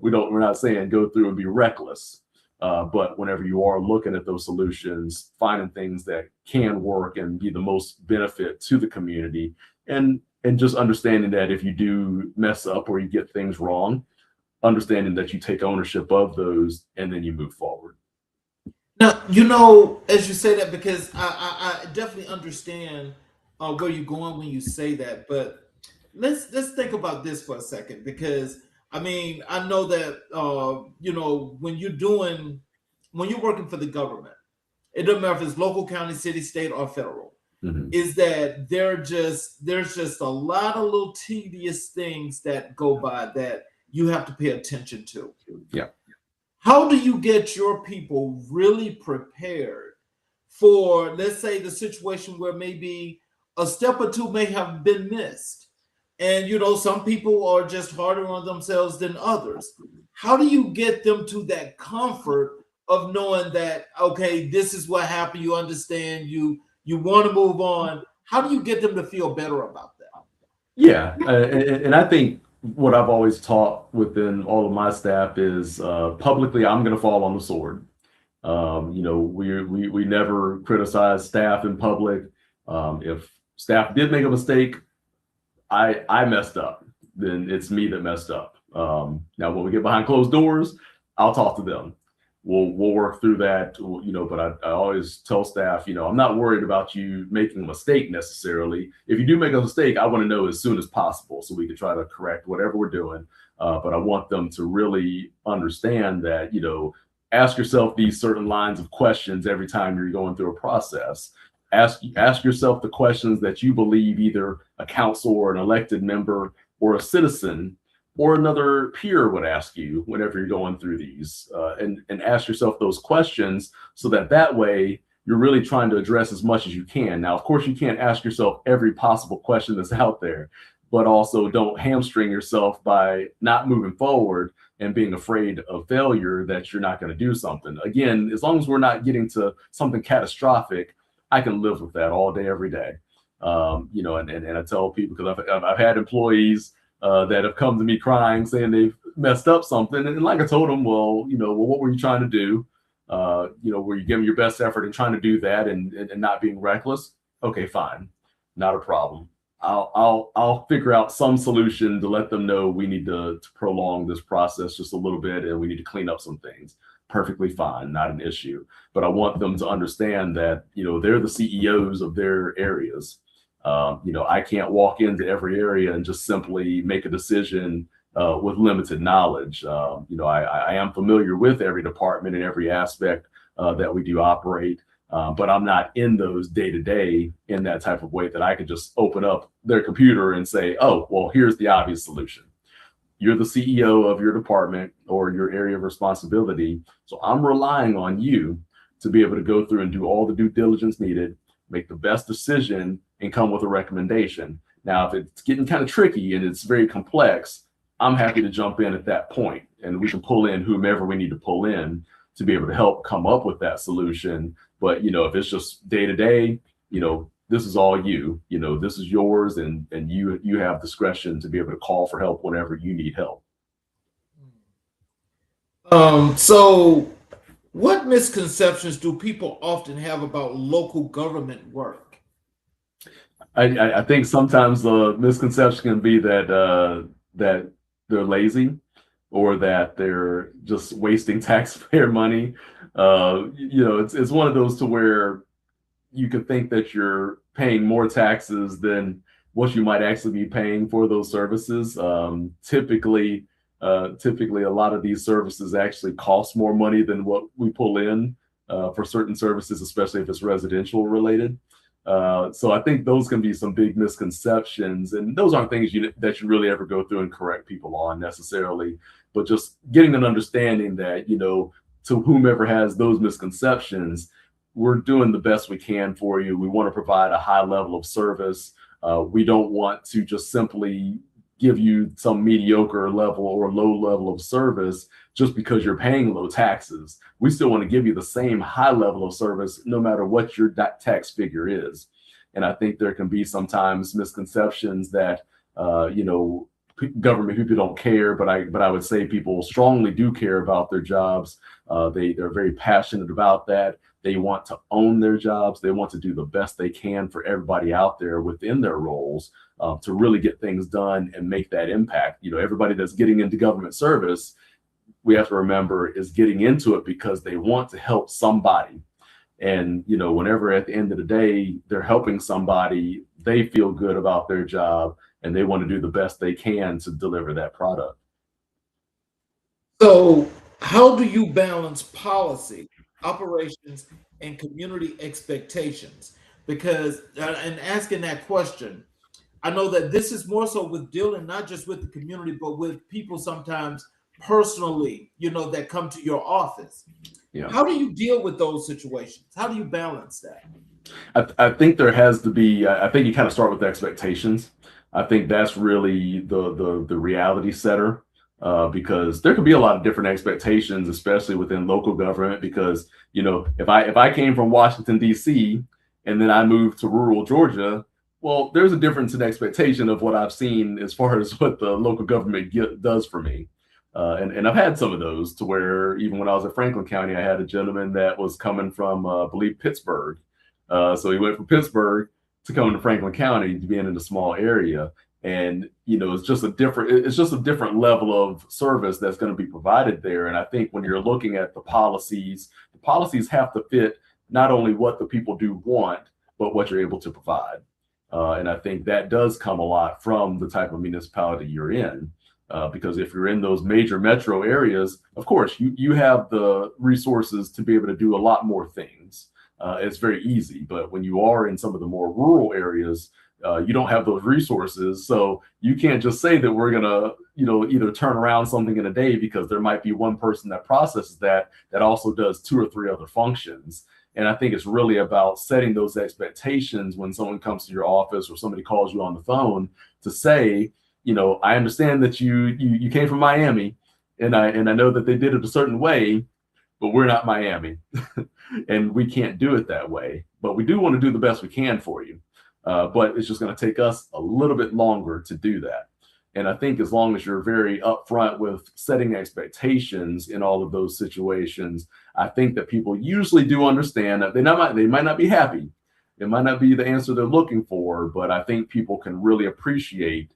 We're not saying go through and be reckless. But whenever you are looking at those solutions, finding things that can work and be the most benefit to the community, and just understanding that if you do mess up or you get things wrong, understanding that you take ownership of those and then you move forward. Now, as you say that, because I definitely understand where you're going when you say that, but let's think about this for a second, because I mean, I know that when you're working for the government, it doesn't matter if it's local, county, city, state, or federal. Mm-hmm. Is that there's just a lot of little tedious things that go by that you have to pay attention to. Yeah. How do you get your people really prepared for, let's say, the situation where maybe a step or two may have been missed? And, some people are just harder on themselves than others. How do you get them to that comfort of knowing that, okay, this is what happened, you understand, you want to move on? How do you get them to feel better about that? Yeah, and I think what I've always taught within all of my staff is publicly, I'm going to fall on the sword. We never criticize staff in public. If staff did make a mistake, I messed up, then it's me that messed up. Now, when we get behind closed doors, I'll talk to them. We'll work through that, but I always tell staff, I'm not worried about you making a mistake necessarily. If you do make a mistake, I want to know as soon as possible so we can try to correct whatever we're doing. But I want them to really understand that, ask yourself these certain lines of questions every time you're going through a process. Ask yourself the questions that you believe either a council or an elected member or a citizen or another peer would ask you whenever you're going through these, and ask yourself those questions so that way you're really trying to address as much as you can. Now, of course, you can't ask yourself every possible question that's out there, but also don't hamstring yourself by not moving forward and being afraid of failure that you're not going to do something. Again, as long as we're not getting to something catastrophic, I can live with that all day, every day. And I tell people, because I've had employees that have come to me crying, saying they've messed up something, and like I told them, well, what were you trying to do? Were you giving your best effort in trying to do that and not being reckless? Okay, fine, not a problem. I'll figure out some solution to let them know we need to prolong this process just a little bit, and we need to clean up some things. Perfectly fine, not an issue. But I want them to understand that they're the CEOs of their areas. I can't walk into every area and just simply make a decision with limited knowledge. I am familiar with every department and every aspect that we do operate, but I'm not in those day to day in that type of way that I could just open up their computer and say, oh, well, here's the obvious solution. You're the CEO of your department or your area of responsibility. So I'm relying on you to be able to go through and do all the due diligence needed, make the best decision, and come with a recommendation. Now, if it's getting kind of tricky and it's very complex, I'm happy to jump in at that point, and we can pull in whomever we need to pull in to be able to help come up with that solution. But if it's just day to day, this is all you. This is yours, and you have discretion to be able to call for help whenever you need help. So what misconceptions do people often have about local government work? I think sometimes the misconception can be that they're lazy, or that they're just wasting taxpayer money. It's one of those to where you could think that you're paying more taxes than what you might actually be paying for those services. Typically, a lot of these services actually cost more money than what we pull in for certain services, especially if it's residential related. So I think those can be some big misconceptions, and those aren't things that you really ever go through and correct people on necessarily, but just getting an understanding that, to whomever has those misconceptions, we're doing the best we can for you. We want to provide a high level of service. We don't want to just simply give you some mediocre level or low level of service just because you're paying low taxes. We still want to give you the same high level of service no matter what your tax figure is. And I think there can be sometimes misconceptions that government people don't care, but I would say people strongly do care about their jobs. They're very passionate about that. They want to own their jobs. They want to do the best they can for everybody out there within their roles to really get things done and make that impact. Everybody that's getting into government service, we have to remember, is getting into it because they want to help somebody. And, whenever at the end of the day, they're helping somebody, they feel good about their job and they want to do the best they can to deliver that product. So how do you balance policy, operations, and community expectations? Because, and asking that question, I know that this is more so with dealing not just with the community, but with people sometimes personally, that come to your office. Yeah. How do you deal with those situations? How do you balance that? I think there has to be, I think you kind of start with expectations. I think that's really the reality setter. Because there could be a lot of different expectations, especially within local government. Because if I came from Washington D.C. and then I moved to rural Georgia, well, there's a difference in expectation of what I've seen as far as what the local government does for me. And I've had some of those to where even when I was at Franklin County, I had a gentleman that was coming from, I believe, Pittsburgh. So he went from Pittsburgh to come to Franklin County to being in a small area. And, it's just a different level of service that's going to be provided there. And I think when you're looking at the policies have to fit not only what the people do want, but what you're able to provide. And I think that does come a lot from the type of municipality you're in. Because if you're in those major metro areas, of course, you have the resources to be able to do a lot more things. It's very easy. But when you are in some of the more rural areas, You don't have those resources, so you can't just say that we're gonna, either turn around something in a day, because there might be one person that processes that also does 2 or 3 other functions. And I think it's really about setting those expectations when someone comes to your office or somebody calls you on the phone to say, I understand that you came from Miami, and I know that they did it a certain way, but we're not Miami, and we can't do it that way. But we do want to do the best we can for you. But it's just going to take us a little bit longer to do that. And I think as long as you're very upfront with setting expectations in all of those situations, I think that people usually do understand that they might not be happy. It might not be the answer they're looking for, but I think people can really appreciate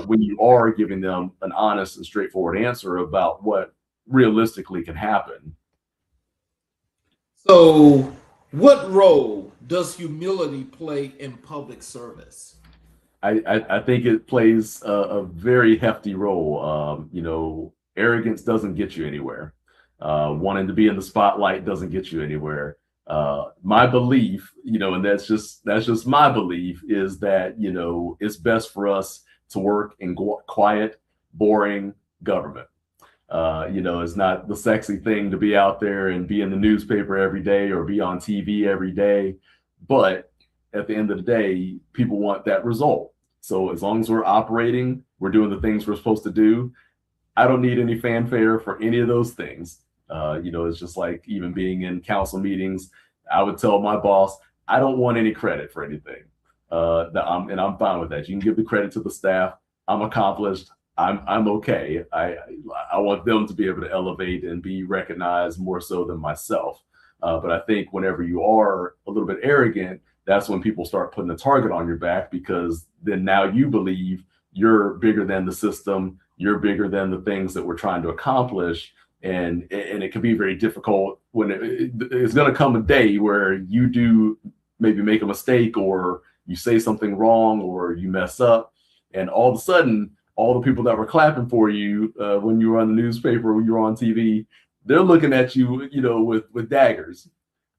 when you are giving them an honest and straightforward answer about what realistically can happen. So, what role does humility play in public service? I think it plays a very hefty role. Arrogance doesn't get you anywhere. Wanting to be in the spotlight doesn't get you anywhere. My belief, and that's just my belief, is that, it's best for us to work in quiet, boring government. It's not the sexy thing to be out there and be in the newspaper every day or be on TV every day. But at the end of the day, people want that result. So as long as we're operating, we're doing the things we're supposed to do. I don't need any fanfare for any of those things. It's just like even being in council meetings, I would tell my boss, I don't want any credit for anything. And I'm fine with that. You can give the credit to the staff. I'm accomplished. I'm okay. I want them to be able to elevate and be recognized more so than myself. But I think whenever you are a little bit arrogant, that's when people start putting a target on your back, because then now you believe you're bigger than the system. You're bigger than the things that we're trying to accomplish. And it can be very difficult when it's going to come a day where you do maybe make a mistake, or you say something wrong, or you mess up. And all of a sudden, all the people that were clapping for you when you were on the newspaper, when you were on TV, they're looking at you, with daggers,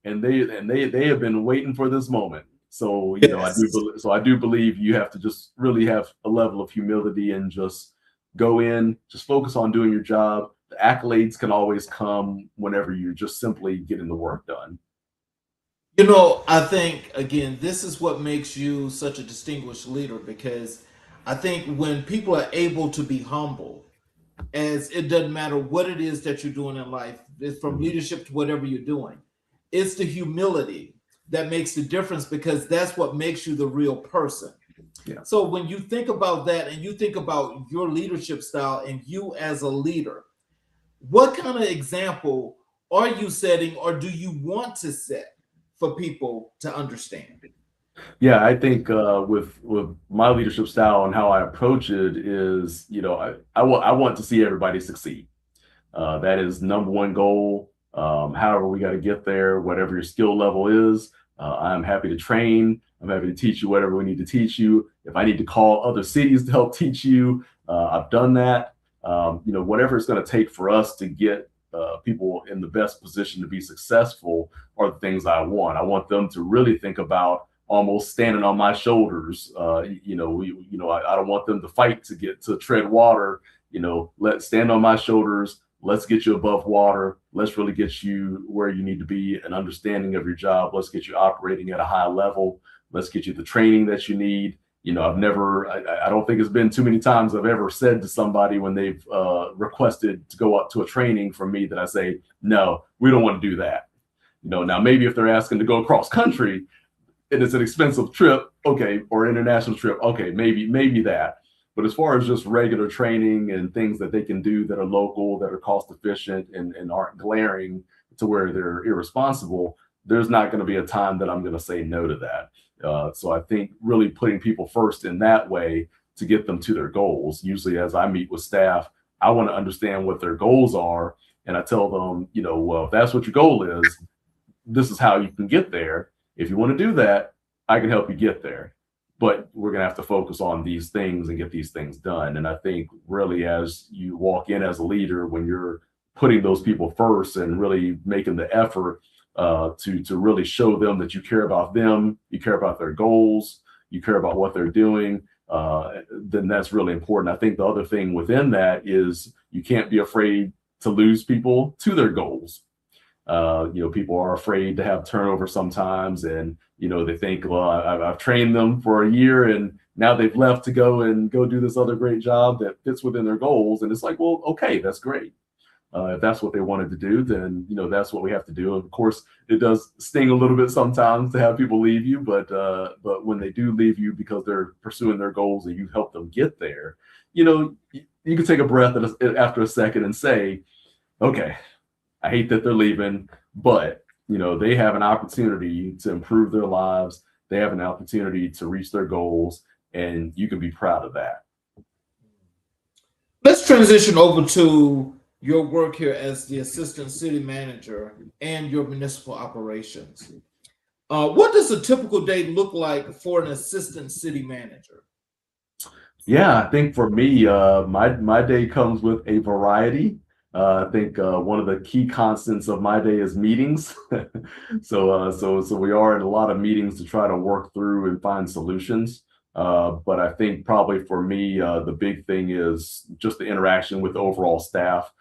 and they have been waiting for this moment. So yes. I do believe you have to just really have a level of humility and just go in, just focus on doing your job. The accolades can always come whenever you're just simply getting the work done. I think, again, this is what makes you such a distinguished leader, because I think when people are able to be humble, as it doesn't matter what it is that you're doing in life, it's from leadership to whatever you're doing, it's the humility that makes the difference, because that's what makes you the real person. Yeah. So when you think about that and you think about your leadership style and you as a leader, what kind of example are you setting, or do you want to set for people to understand? Yeah, I think with my leadership style and how I approach it is, I want to see everybody succeed. That is number one goal. However, we got to get there, whatever your skill level is. I'm happy to train. I'm happy to teach you whatever we need to teach you. If I need to call other cities to help teach you, I've done that. Whatever it's going to take for us to get people in the best position to be successful are the things I want. I want them to really think about almost standing on my shoulders. I don't want them to fight to get to tread water. Let's stand on my shoulders. Let's get you above water. Let's really get you where you need to be, an understanding of your job. Let's get you operating at a high level. Let's get you the training that you need. I don't think it's been too many times I've ever said to somebody when they've requested to go up to a training from me that I say, no, we don't want to do that. Now maybe if they're asking to go across country and it's an expensive trip, okay, or international trip, okay, maybe that. But as far as just regular training and things that they can do that are local, that are cost efficient and aren't glaring to where they're irresponsible, there's not going to be a time that I'm going to say no to that. So I think really putting people first in that way to get them to their goals. Usually as I meet with staff, I want to understand what their goals are. And I tell them, well, if that's what your goal is, this is how you can get there. If you want to do that, I can help you get there. But we're going to have to focus on these things and get these things done. And I think really as you walk in as a leader, when you're putting those people first and really making the effort to really show them that you care about them, you care about their goals, you care about what they're doing, then that's really important. I think the other thing within that is you can't be afraid to lose people to their goals. People are afraid to have turnover sometimes, and they think, well, I've trained them for a year and now they've left to go do this other great job that fits within their goals. And it's like, well, okay, that's great. If that's what they wanted to do, then that's what we have to do. Of course, it does sting a little bit sometimes to have people leave you, but when they do leave you because they're pursuing their goals and you help them get there, you can take a breath after a second and say, okay, I hate that they're leaving, but they have an opportunity to improve their lives. They have an opportunity to reach their goals, and you can be proud of that. Let's transition over to your work here as the assistant city manager and your municipal operations. What does a typical day look like for an assistant city manager? Yeah, I think for me, my day comes with a variety. I think one of the key constants of my day is meetings. So we are in a lot of meetings to try to work through and find solutions. But I think probably for me, the big thing is just the interaction with the overall staff.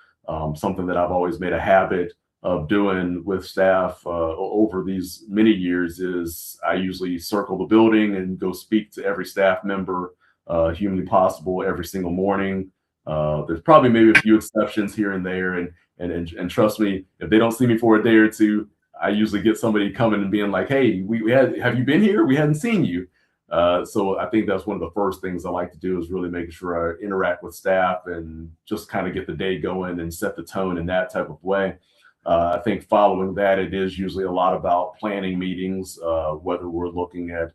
Something that I've always made a habit of doing with staff over these many years is I usually circle the building and go speak to every staff member humanly possible every single morning. There's probably maybe a few exceptions here and there, and trust me, if they don't see me for a day or two, I usually get somebody coming and being like, "Hey, have you been here? We hadn't seen you." So I think that's one of the first things I like to do is really making sure I interact with staff and just kind of get the day going and set the tone in that type of way. I think following that, it is usually a lot about planning meetings, whether we're looking at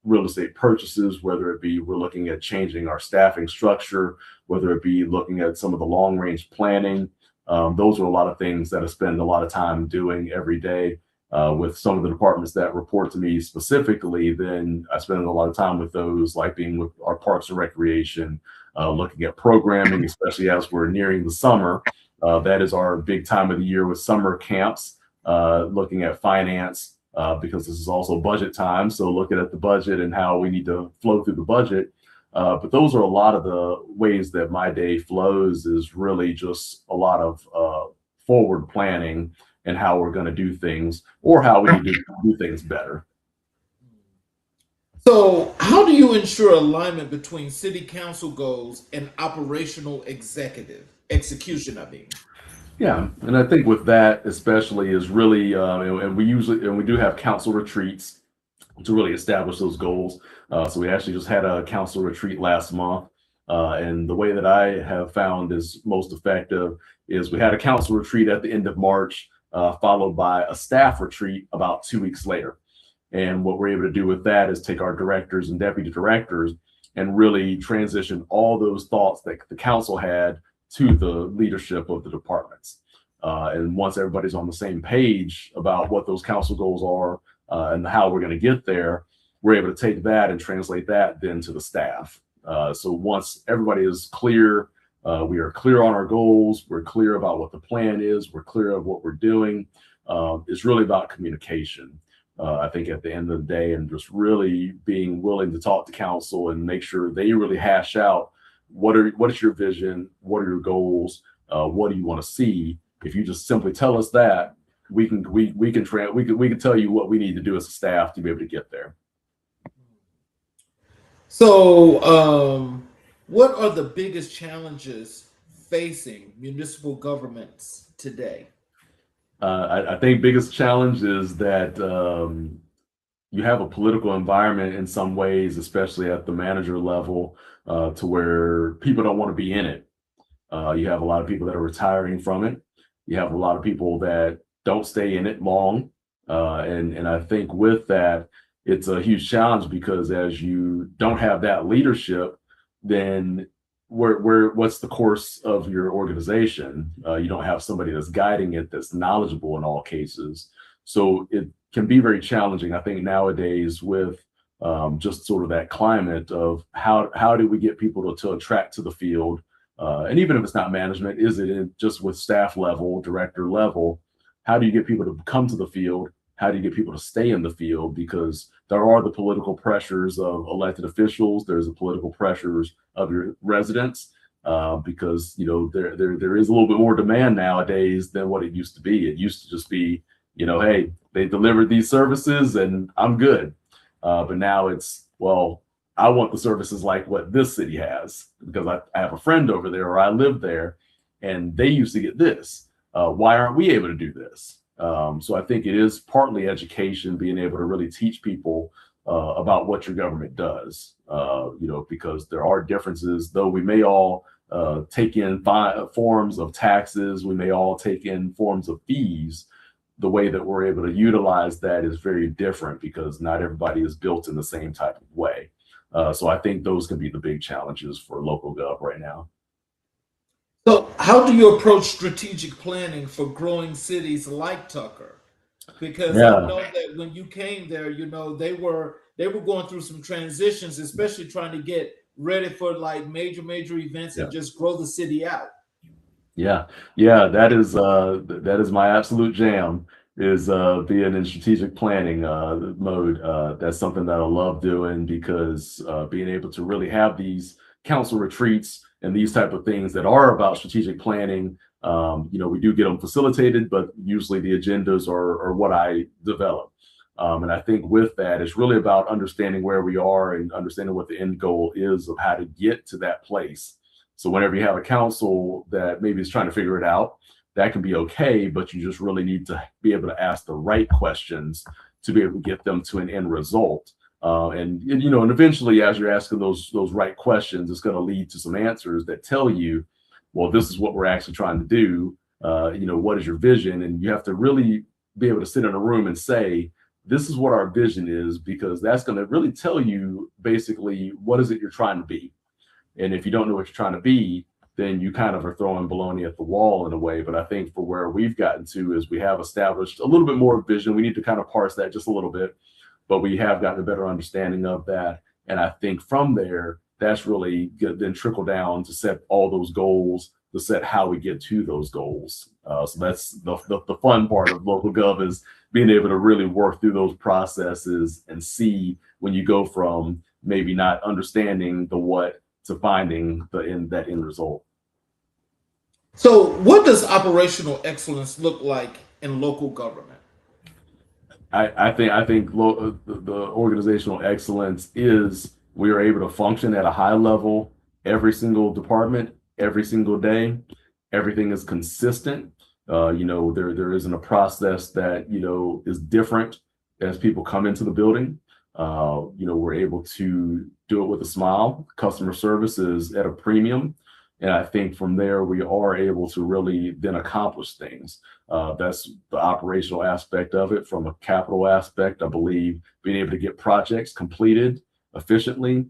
real estate purchases, whether it be we're looking at changing our staffing structure, whether it be looking at some of the long range planning. Those are a lot of things that I spend a lot of time doing every day. With some of the departments that report to me specifically, then I spend a lot of time with those, like being with our parks and recreation, looking at programming, especially as we're nearing the summer. That is our big time of the year with summer camps, looking at finance, because this is also budget time. So looking at the budget and how we need to flow through the budget. But those are a lot of the ways that my day flows, is really just a lot of forward planning and how we're going to do things, or how we need to do things better. So how do you ensure alignment between city council goals and operational execution? Yeah, and I think with that especially is really, and we do have council retreats to really establish those goals. So we actually just had a council retreat last month. And the way that I have found is most effective is we had a council retreat at the end of March, followed by a staff retreat about 2 weeks later. And what we're able to do with that is take our directors and deputy directors and really transition all those thoughts that the council had to the leadership of the departments. And once everybody's on the same page about what those council goals are and how we're going to get there, we're able to take that and translate that then to the staff. So once everybody is clear, we are clear on our goals, we're clear about what the plan is, we're clear of what we're doing. It's really about communication. I think at the end of the day, and just really being willing to talk to council and make sure they really hash out what is your vision, what are your goals, what do you want to see. If you just simply tell us that, we can tell you what we need to do as a staff to be able to get there. So what are the biggest challenges facing municipal governments today? I think biggest challenge is that you have a political environment in some ways, especially at the manager level, to where people don't want to be in it. You have a lot of people that are retiring from it. You have a lot of people that don't stay in it long. And I think with that, it's a huge challenge, because as you don't have that leadership, then what's the course of your organization? You don't have somebody that's guiding it, that's knowledgeable in all cases. So it can be very challenging, I think, nowadays with just sort of that climate of how do we get people to attract to the field? And even if it's not management, is it just with staff level, director level? How do you get people to come to the field? how do you get people to stay in the field? Because there are the political pressures of elected officials. There's the political pressures of your residents, because there is a little bit more demand nowadays than what it used to be. It used to just be, hey, they delivered these services and I'm good. But now it's, well, I want the services like what this city has because I have a friend over there or I live there and they used to get this. Why aren't we able to do this? So I think it is partly education, being able to really teach people about what your government does, because there are differences, though we may all take in forms of taxes, we may all take in forms of fees. The way that we're able to utilize that is very different because not everybody is built in the same type of way. So I think those can be the big challenges for local gov right now. So how do you approach strategic planning for growing cities like Tucker? Because I know that when you came there, they were going through some transitions, especially trying to get ready for like major events and just grow the city out. Yeah, that is my absolute jam, is being in strategic planning mode. That's something that I love doing because being able to really have these council retreats and these type of things that are about strategic planning, we do get them facilitated, but usually the agendas are what I develop. And I think with that, it's really about understanding where we are and understanding what the end goal is of how to get to that place. So whenever you have a council that maybe is trying to figure it out, that can be okay, but you just really need to be able to ask the right questions to be able to get them to an end result. And eventually, as you're asking those right questions, it's going to lead to some answers that tell you, well, this is what we're actually trying to do. What is your vision? And you have to really be able to sit in a room and say, this is what our vision is, because that's going to really tell you basically what is it you're trying to be. And if you don't know what you're trying to be, then you kind of are throwing baloney at the wall in a way. But I think for where we've gotten to is we have established a little bit more vision. We need to kind of parse that just a little bit, but we have gotten a better understanding of that. And I think from there, that's really good, then trickle down to set all those goals, to set how we get to those goals. So that's the fun part of local gov, is being able to really work through those processes and see when you go from maybe not understanding the what to finding that end result. So what does operational excellence look like in local government? I think the organizational excellence is we are able to function at a high level, every single department, every single day. Everything is consistent. There isn't a process that is different as people come into the building. We're able to do it with a smile. Customer service is at a premium. And I think from there, we are able to really then accomplish things. That's the operational aspect of it. From a capital aspect, I believe being able to get projects completed efficiently,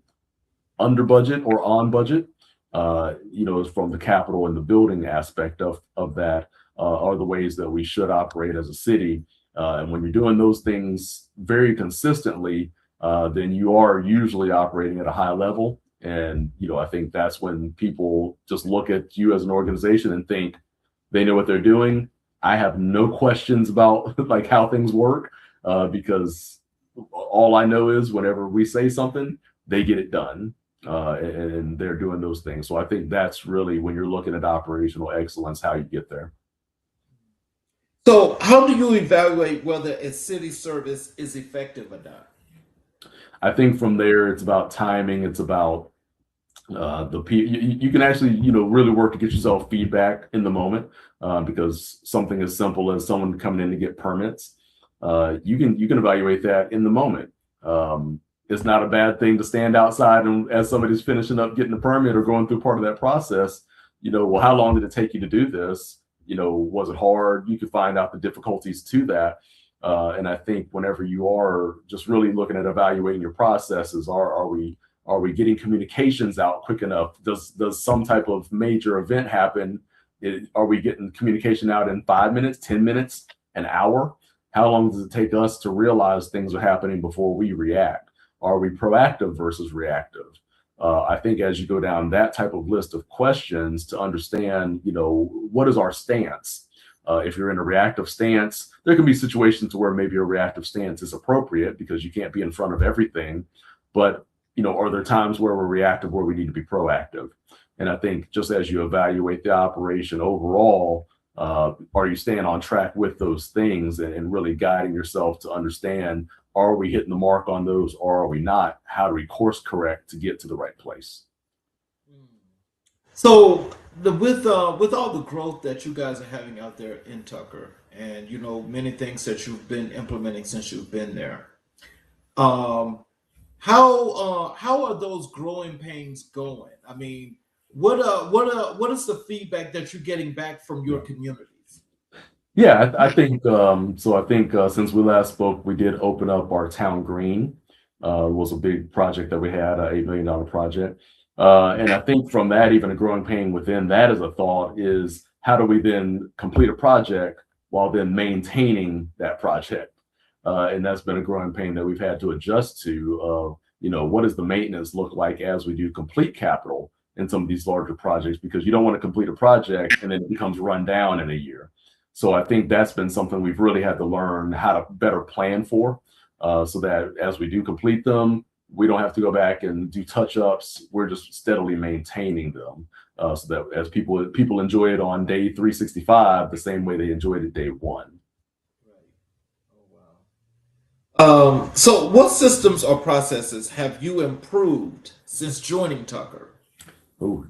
under budget or on budget, is from the capital and the building aspect of that, are the ways that we should operate as a city. And when you're doing those things very consistently, then you are usually operating at a high level. And, I think that's when people just look at you as an organization and think they know what they're doing. I have no questions about like how things work, because all I know is whenever we say something, they get it done, and they're doing those things. So I think that's really when you're looking at operational excellence, how you get there. So how do you evaluate whether a city service is effective or not? I think from there, it's about timing. It's about you can actually really work to get yourself feedback in the moment, because something as simple as someone coming in to get permits, you can evaluate that in the moment. It's not a bad thing to stand outside and as somebody's finishing up getting the permit or going through part of that process, well, how long did it take you to do this? Was it hard? You could find out the difficulties to that. And I think whenever you are just really looking at evaluating your processes, are we getting communications out quick enough? Does some type of major event happen? Are we getting communication out in 5 minutes, 10 minutes, an hour? How long does it take us to realize things are happening before we react? Are we proactive versus reactive? I think as you go down that type of list of questions to understand, what is our stance? If you're in a reactive stance, there can be situations where maybe a reactive stance is appropriate because you can't be in front of everything. But, are there times where we're reactive where we need to be proactive? And I think just as you evaluate the operation overall, are you staying on track with those things and really guiding yourself to understand, are we hitting the mark on those or are we not? How do we course correct to get to the right place? So with all the growth that you guys are having out there in Tucker, and many things that you've been implementing since you've been there, how are those growing pains going? I mean, what is the feedback that you're getting back from your communities? Yeah, I think so. I think since we last spoke, we did open up our town green. It was a big project that we had, an $8 million project. And I think from that, even a growing pain within that as a thought is, how do we then complete a project while then maintaining that project? And that's been a growing pain that we've had to adjust to. What does the maintenance look like as we do complete capital in some of these larger projects? Because you don't want to complete a project and then it becomes run down in a year. So I think that's been something we've really had to learn how to better plan for, so that as we do complete them, we don't have to go back and do touch-ups. We're just steadily maintaining them, so that as people enjoy it on day 365 the same way they enjoyed it day one. So what systems or processes have you improved since joining Tucker? Ooh,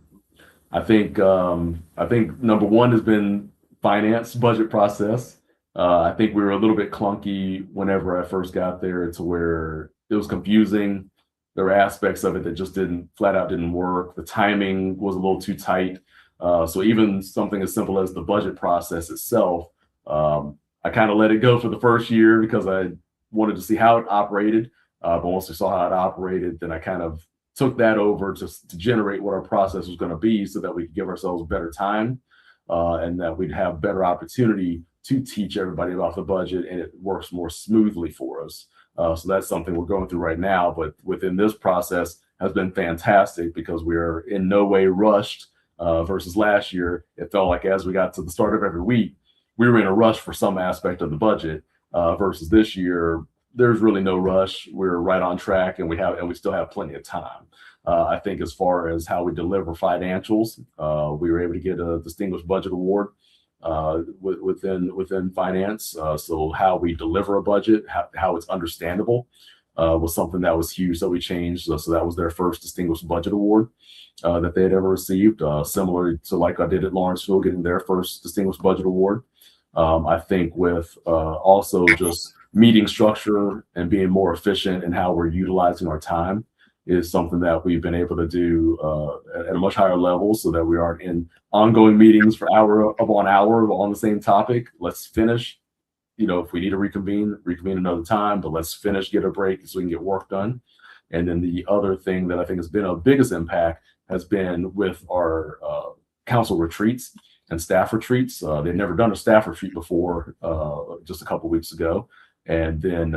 I think number one has been finance budget process. I think we were a little bit clunky whenever I first got there, to where it was confusing. There were aspects of it that just flat out didn't work. The timing was a little too tight. So even something as simple as the budget process itself, I kind of let it go for the first year because I wanted to see how it operated. But once I saw how it operated, then I kind of took that over to generate what our process was going to be, so that we could give ourselves better time, and that we'd have better opportunity to teach everybody about the budget, and it works more smoothly for us. So that's something we're going through right now. But within this process has been fantastic because we are in no way rushed, versus last year. It felt like as we got to the start of every week, we were in a rush for some aspect of the budget, versus this year, there's really no rush. We're right on track, and we still have plenty of time. I think as far as how we deliver financials, we were able to get a distinguished budget award within finance. So how we deliver a budget, how it's understandable, was something that was huge that we changed. So that was their first distinguished budget award that they had ever received, similar to like I did at Lawrenceville, getting their first distinguished budget award. I think with also just meeting structure and being more efficient in how we're utilizing our time is something that we've been able to do at a much higher level, so that we aren't in ongoing meetings for hour upon hour on the same topic. Let's finish. If we need to reconvene another time, but let's finish, get a break so we can get work done. And then the other thing that I think has been our biggest impact has been with our council retreats and staff retreats. They've never done a staff retreat before, just a couple weeks ago. And then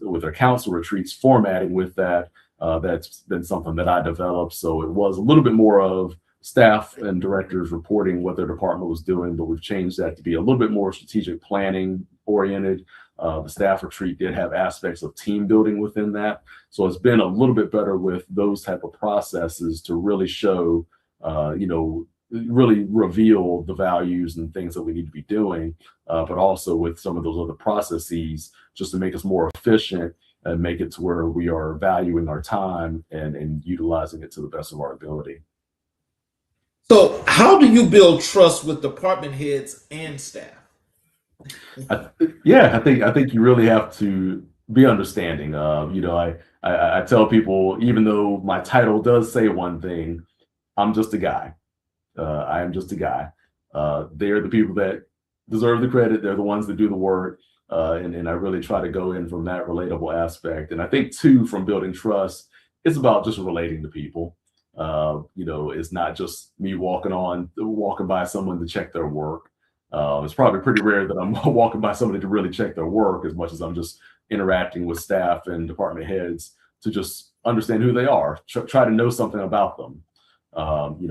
with our council retreats, formatting with that, that's been something that I developed. So it was a little bit more of staff and directors reporting what their department was doing, but we've changed that to be a little bit more strategic planning oriented. The staff retreat did have aspects of team building within that. So it's been a little bit better with those type of processes to really show, really reveal the values and things that we need to be doing, but also with some of those other processes just to make us more efficient and make it to where we are valuing our time and utilizing it to the best of our ability. So how do you build trust with department heads and staff? I think you really have to be understanding. I tell people, even though my title does say one thing, I'm just a guy. I am just a guy. They're the people that deserve the credit. They're the ones that do the work. And I really try to go in from that relatable aspect. And I think too, from building trust, it's about just relating to people. It's not just me walking by someone to check their work. It's probably pretty rare that I'm walking by somebody to really check their work, as much as I'm just interacting with staff and department heads to just understand who they are, try to know something about them.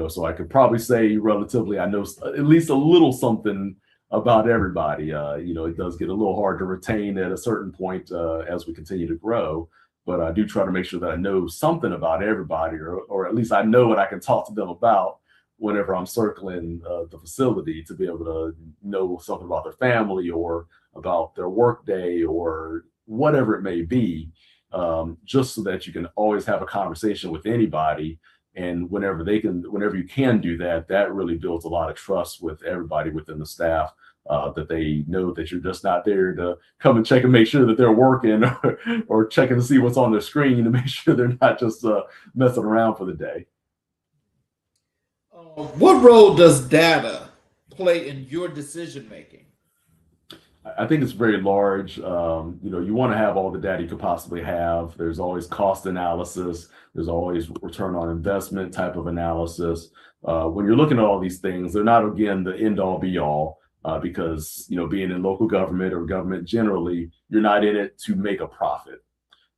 So I could probably say relatively, I know at least a little something about everybody. It does get a little hard to retain at a certain point as we continue to grow. But I do try to make sure that I know something about everybody, or at least I know what I can talk to them about whenever I'm circling the facility, to be able to know something about their family or about their work day or whatever it may be, just so that you can always have a conversation with anybody. And whenever you can do that, that really builds a lot of trust with everybody within the staff. That they know that you're just not there to come and check and make sure that they're working, or checking to see what's on their screen to make sure they're not just messing around for the day. What role does data play in your decision making? I think it's very large. You want to have all the data you could possibly have. There's always cost analysis. There's always return on investment type of analysis. When you're looking at all these things, they're not, again, the end all be all. Because being in local government or government generally, you're not in it to make a profit.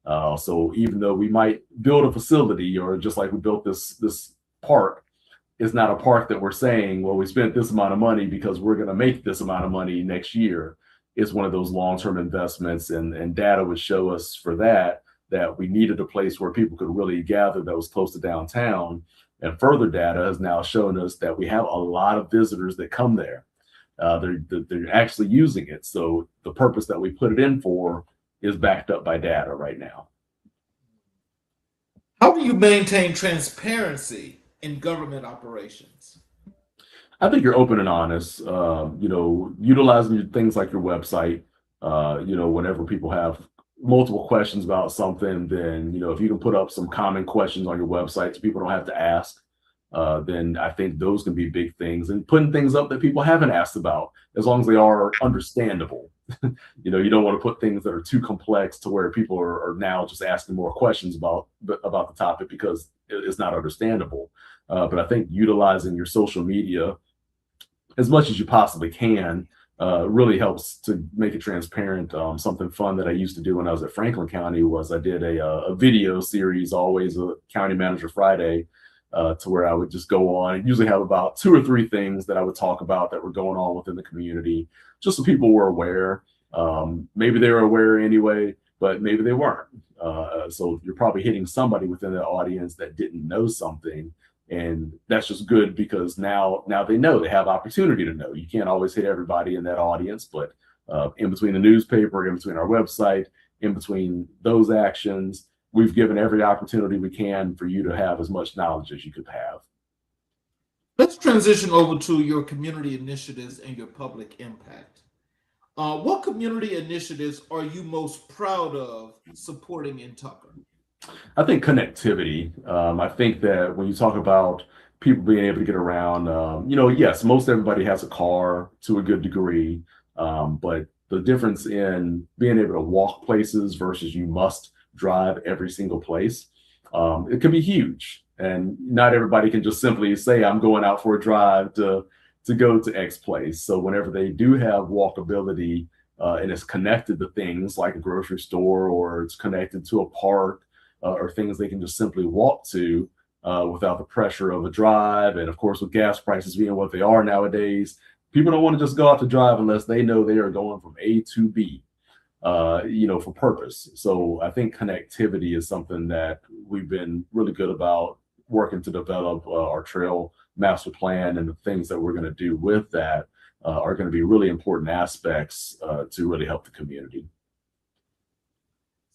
So even though we might build a facility, or just like we built this park, it's not a park that we're saying, well, we spent this amount of money because we're going to make this amount of money next year. It's one of those long-term investments, and data would show us for that we needed a place where people could really gather that was close to downtown. And further data has now shown us that we have a lot of visitors that come there. They're actually using it. So the purpose that we put it in for is backed up by data right now. How do you maintain transparency in government operations? I think you're open and honest, utilizing things like your website. Whenever people have multiple questions about something, then, if you can put up some common questions on your website so people don't have to ask, then I think those can be big things. And putting things up that people haven't asked about, as long as they are understandable. You don't want to put things that are too complex to where people are now just asking more questions about the topic because it's not understandable. But I think utilizing your social media as much as you possibly can really helps to make it transparent. Something fun that I used to do when I was at Franklin County was I did a video series, always a County Manager Friday, to where I would just go on and usually have about 2 or 3 things that I would talk about that were going on within the community, just so people were aware. Maybe they were aware anyway, but maybe they weren't. So you're probably hitting somebody within the audience that didn't know something. And that's just good, because now they know, they have opportunity to know. You can't always hit everybody in that audience, but in between the newspaper, in between our website, in between those actions, we've given every opportunity we can for you to have as much knowledge as you could have. Let's transition over to your community initiatives and your public impact. What community initiatives are you most proud of supporting in Tucker? I think connectivity. I think that when you talk about people being able to get around, yes, most everybody has a car to a good degree, but the difference in being able to walk places versus you must drive every single place, it can be huge. And not everybody can just simply say, I'm going out for a drive to go to X place. So whenever they do have walkability, and it's connected to things like a grocery store, or it's connected to a park, or things they can just simply walk to without the pressure of a drive. And of course, with gas prices being what they are nowadays, people don't want to just go out to drive unless they know they are going from A to B, for purpose. So I think connectivity is something that we've been really good about working to develop. Our trail master plan and the things that we're going to do with that are going to be really important aspects to really help the community.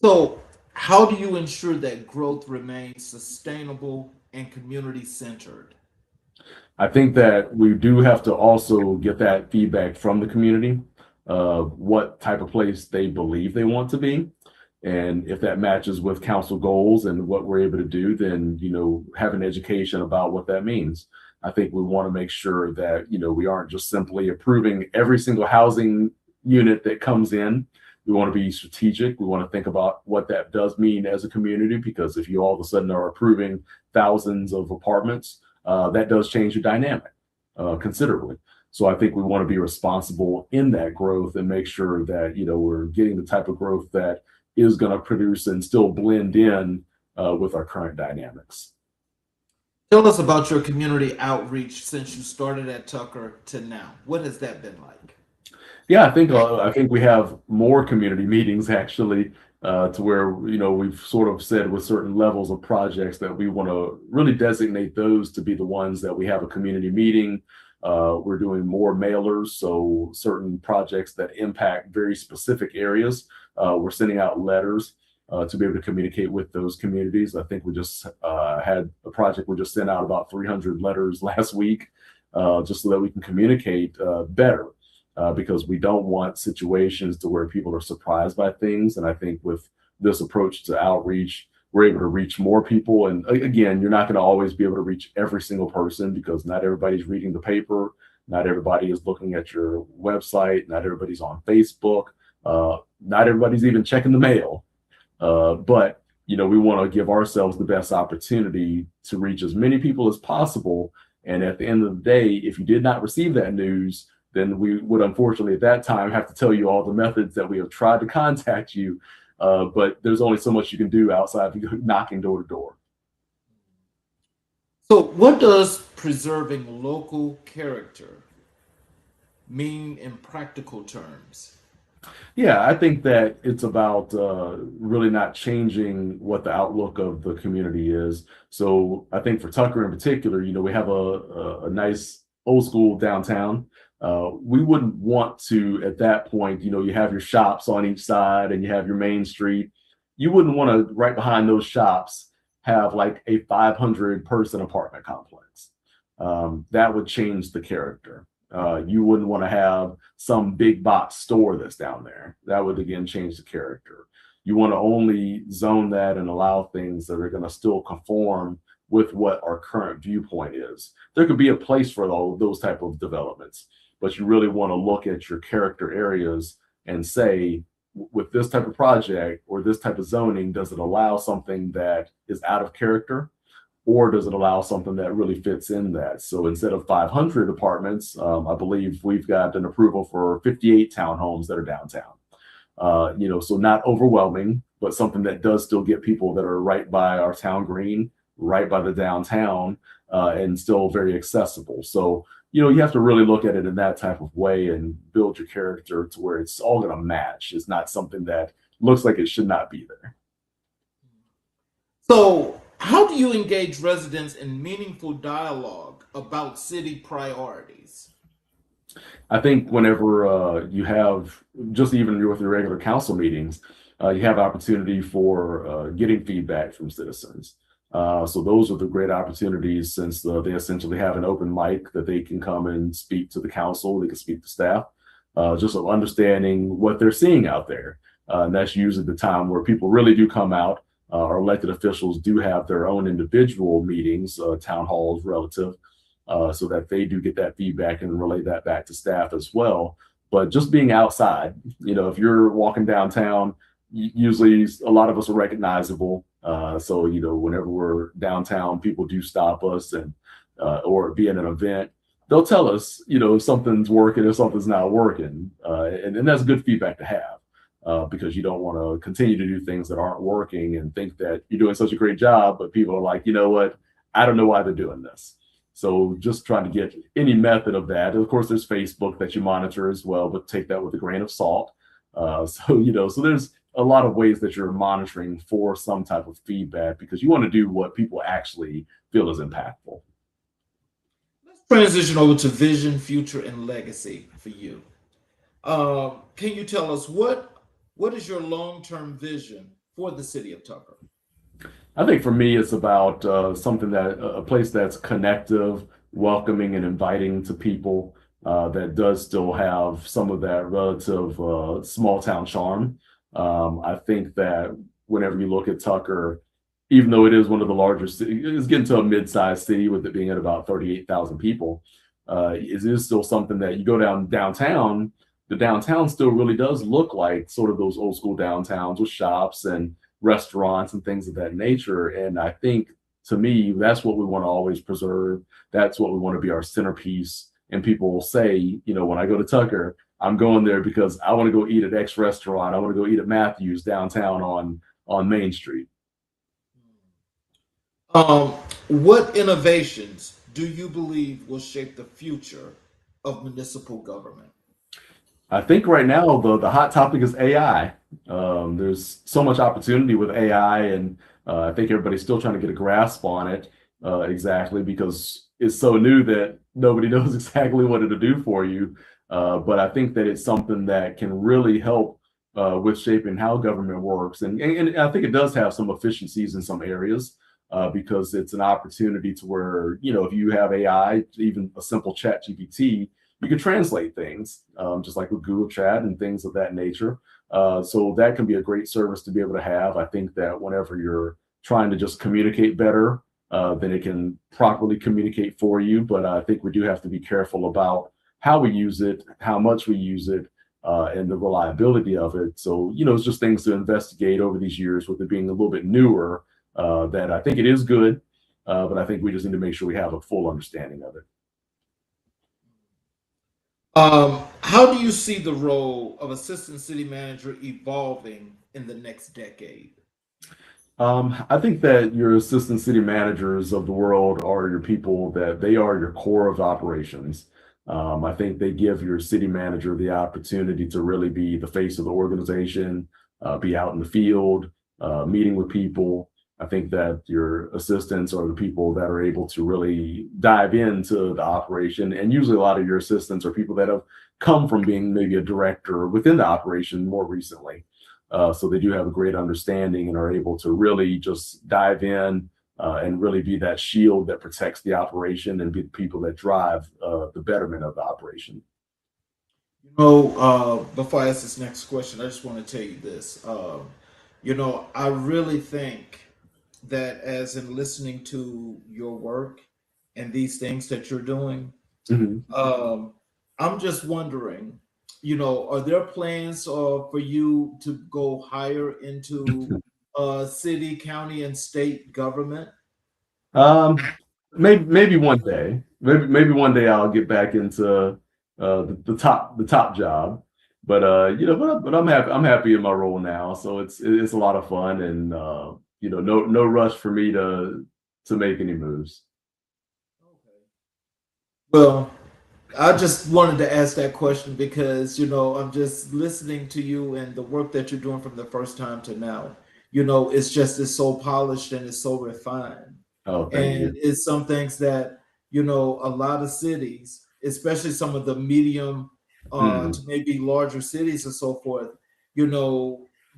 So how do you ensure that growth remains sustainable and community-centered? I think that we do have to also get that feedback from the community of what type of place they believe they want to be. And if that matches with council goals and what we're able to do, then, have an education about what that means. I think we want to make sure that, we aren't just simply approving every single housing unit that comes in. We want to be strategic. We want to think about what that does mean as a community, because if you all of a sudden are approving thousands of apartments, that does change your dynamic considerably. So I think we want to be responsible in that growth and make sure that, we're getting the type of growth that is going to produce and still blend in with our current dynamics. Tell us about your community outreach since you started at Tucker to now. What has that been like? Yeah, I think we have more community meetings actually, to where we've sort of said with certain levels of projects that we want to really designate those to be the ones that we have a community meeting. We're doing more mailers, so certain projects that impact very specific areas, we're sending out letters to be able to communicate with those communities. I think we just had a project we just sent out about 300 letters last week, just so that we can communicate better, because we don't want situations to where people are surprised by things. And I think with this approach to outreach, we're able to reach more people. And again, you're not going to always be able to reach every single person because not everybody's reading the paper, not everybody is looking at your website, not everybody's on Facebook, not everybody's even checking the mail. But we want to give ourselves the best opportunity to reach as many people as possible. And at the end of the day, if you did not receive that news, then we would unfortunately at that time have to tell you all the methods that we have tried to contact you. But there's only so much you can do outside of knocking door to door. So, what does preserving local character mean in practical terms? Yeah, I think that it's about really not changing what the outlook of the community is. So I think for Tucker in particular, we have a nice old school downtown. We wouldn't want to, at that point, you have your shops on each side and you have your main street. You wouldn't want to, right behind those shops, have like a 500-person apartment complex. That would change the character. You wouldn't want to have some big box store that's down there. That would again change the character. You want to only zone that and allow things that are going to still conform with what our current viewpoint is. There could be a place for all those type of developments, but you really want to look at your character areas and say, with this type of project or this type of zoning, does it allow something that is out of character? Or does it allow something that really fits in that? So instead of 500 apartments, I believe we've got an approval for 58 townhomes that are downtown. So not overwhelming, but something that does still get people that are right by our town green, right by the downtown, and still very accessible. So, you have to really look at it in that type of way and build your character to where it's all going to match. It's not something that looks like it should not be there. So, how do you engage residents in meaningful dialogue about city priorities? I think whenever you have, just even with your regular council meetings, you have opportunity for getting feedback from citizens. So those are the great opportunities, since they essentially have an open mic that they can come and speak to the council, they can speak to staff, just of understanding what they're seeing out there. And that's usually the time where people really do come out. Our elected officials do have their own individual meetings, town halls relative, so that they do get that feedback and relay that back to staff as well. But just being outside, if you're walking downtown, usually a lot of us are recognizable. So, whenever we're downtown, people do stop us and or be at an event, they'll tell us, if something's working, if something's not working. And that's good feedback to have, because you don't want to continue to do things that aren't working and think that you're doing such a great job, but people are like, you know what, I don't know why they're doing this. So just trying to get any method of that. And of course, there's Facebook that you monitor as well, but take that with a grain of salt. So there's a lot of ways that you're monitoring for some type of feedback, because you want to do what people actually feel is impactful. Let's transition over to vision, future, and legacy for you. Can you tell us what is your long-term vision for the city of Tucker? I think for me, it's about something that a place that's connective, welcoming, and inviting to people, that does still have some of that relative small town charm. I think that whenever you look at Tucker, even though it is one of the largest, it's getting to a mid-sized city with it being at about 38,000 people, it is still something that you go downtown. The downtown still really does look like sort of those old school downtowns with shops and restaurants and things of that nature. And I think, to me, that's what we want to always preserve. That's what we want to be our centerpiece. And people will say, when I go to Tucker, I'm going there because I want to go eat at X restaurant. I want to go eat at Matthews downtown on Main Street. What innovations do you believe will shape the future of municipal government? I think right now the hot topic is AI. There's so much opportunity with AI, and I think everybody's still trying to get a grasp on it exactly because it's so new that nobody knows exactly what it'll do for you. But I think that it's something that can really help with shaping how government works, and I think it does have some efficiencies in some areas. Because it's an opportunity to where, if you have AI, even a simple chat GPT, you can translate things, just like with Google Chat and things of that nature. So that can be a great service to be able to have. I think that whenever you're trying to just communicate better, then it can properly communicate for you. But I think we do have to be careful about how we use it, how much we use it, and the reliability of it. So, it's just things to investigate over these years with it being a little bit newer, that I think it is good, but I think we just need to make sure we have a full understanding of it. How do you see the role of assistant city manager evolving in the next decade? I think that your assistant city managers of the world are your people that they are your core of operations. I think they give your city manager the opportunity to really be the face of the organization, be out in the field, meeting with people. I think that your assistants are the people that are able to really dive into the operation. And usually a lot of your assistants are people that have come from being maybe a director within the operation more recently. So they do have a great understanding and are able to really just dive in and really be that shield that protects the operation and be the people that drive the betterment of the operation. Before I ask this next question, I just want to tell you this. I really think that as in listening to your work and these things that you're doing, I'm just wondering, are there plans for you to go higher into city, county, and state government? Maybe one day. Maybe one day I'll get back into the top job. But but I'm happy. I'm happy in my role now, so it's a lot of fun, and no rush for me to make any moves. Well, I just wanted to ask that question because, I'm just listening to you and the work that you're doing from the first time to now. It's so polished and it's so refined. Oh, thank And you. it's some things that, a lot of cities, especially some of the medium to maybe larger cities and so forth,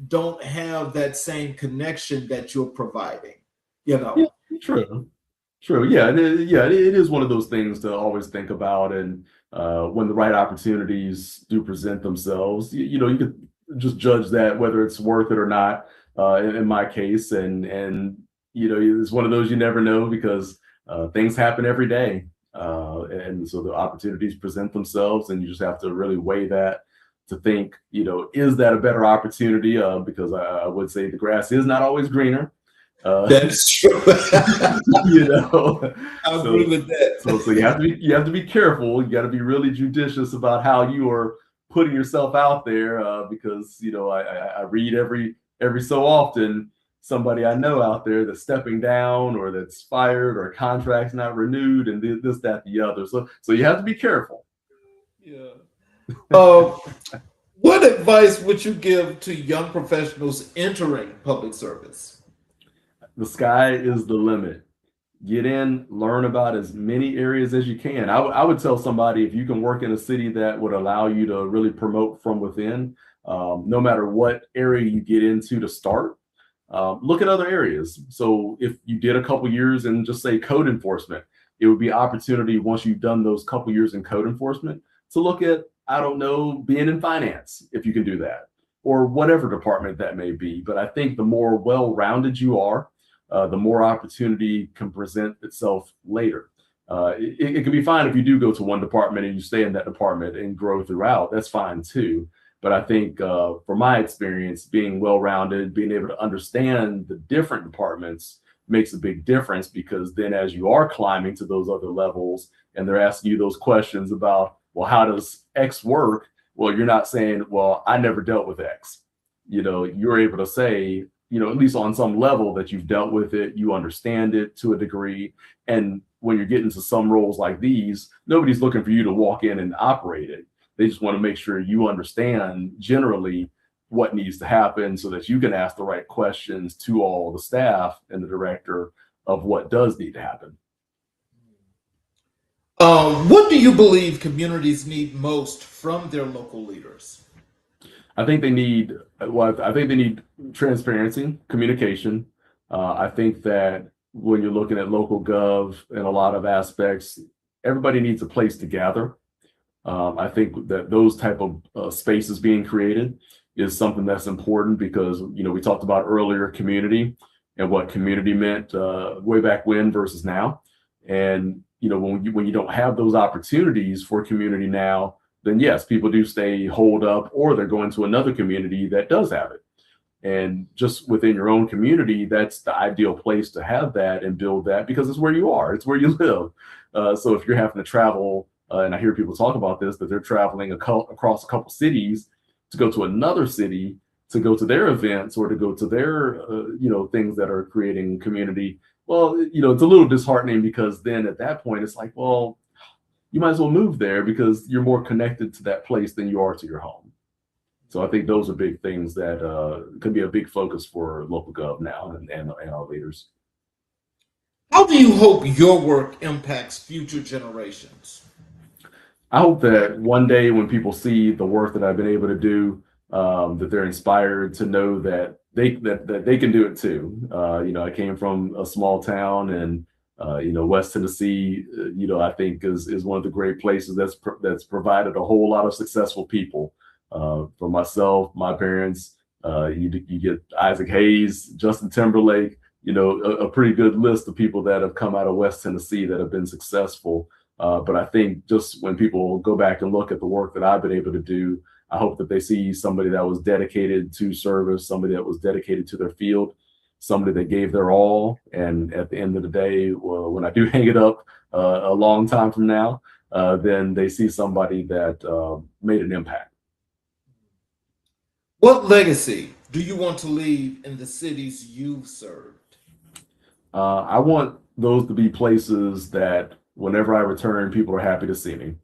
don't have that same connection that you're providing, Yeah, true. True. Yeah. It is one of those things to always think about. And when the right opportunities do present themselves, you could just judge that whether it's worth it or not. In my case, and it's one of those you never know because things happen every day, and so the opportunities present themselves, and you just have to really weigh that to think, is that a better opportunity? Because I would say the grass is not always greener. That's true. I agree with that. So you have to be careful. You got to be really judicious about how you are putting yourself out there, because I read every so often somebody I know out there that's stepping down or that's fired or a contract's not renewed and this, that, the other. So you have to be careful. Yeah. What advice would you give to young professionals entering public service? The sky is the limit. Get in, learn about as many areas as you can. I would tell somebody, if you can work in a city that would allow you to really promote from within, no matter what area you get into to start, look at other areas. So if you did a couple years in, just say, code enforcement, it would be opportunity once you've done those couple years in code enforcement to look at, I don't know, being in finance, if you can do that, or whatever department that may be. But I think the more well-rounded you are, the more opportunity can present itself later. It can be fine if you do go to one department and you stay in that department and grow throughout. That's fine too. But I think from my experience, being well-rounded, being able to understand the different departments makes a big difference, because then as you are climbing to those other levels and they're asking you those questions about, well, how does X work? Well, you're not saying, well, I never dealt with X. You're able to say, at least on some level, that you've dealt with it, you understand it to a degree. And when you're getting to some roles like these, nobody's looking for you to walk in and operate it. They just want to make sure you understand generally what needs to happen so that you can ask the right questions to all the staff and the director of what does need to happen. What do you believe communities need most from their local leaders? I think they need, well, I think they need transparency, communication. I think that when you're looking at local gov in a lot of aspects, everybody needs a place to gather. I think that those type of spaces being created is something that's important because, you know, we talked about earlier community and what community meant way back when versus now. And, you know, when you don't have those opportunities for community now, then yes, people do stay holed up or they're going to another community that does have it. And just within your own community, that's the ideal place to have that and build that because it's where you are, it's where you live. So if you're having to travel, and I hear people talk about this, that they're traveling across a couple cities to go to another city, to go to their events or to go to their, you know, things that are creating community. Well, you know, it's a little disheartening because then at that point, it's like, well, you might as well move there because you're more connected to that place than you are to your home. So I think those are big things that can be a big focus for local gov now and our leaders. How do you hope your work impacts future generations? I hope that one day when people see the work that I've been able to do, that they're inspired to know that they can do it too. You know, I came from a small town, and you know, West Tennessee, you know, I think is one of the great places that's provided a whole lot of successful people. For myself, my parents, you get Isaac Hayes, Justin Timberlake, you know, a pretty good list of people that have come out of West Tennessee that have been successful. But I think just when people go back and look at the work that I've been able to do, I hope that they see somebody that was dedicated to service, somebody that was dedicated to their field, somebody that gave their all. And at the end of the day, well, when I do hang it up a long time from now, then they see somebody that made an impact. What legacy do you want to leave in the cities you've served? I want those to be places that whenever I return, people are happy to see me.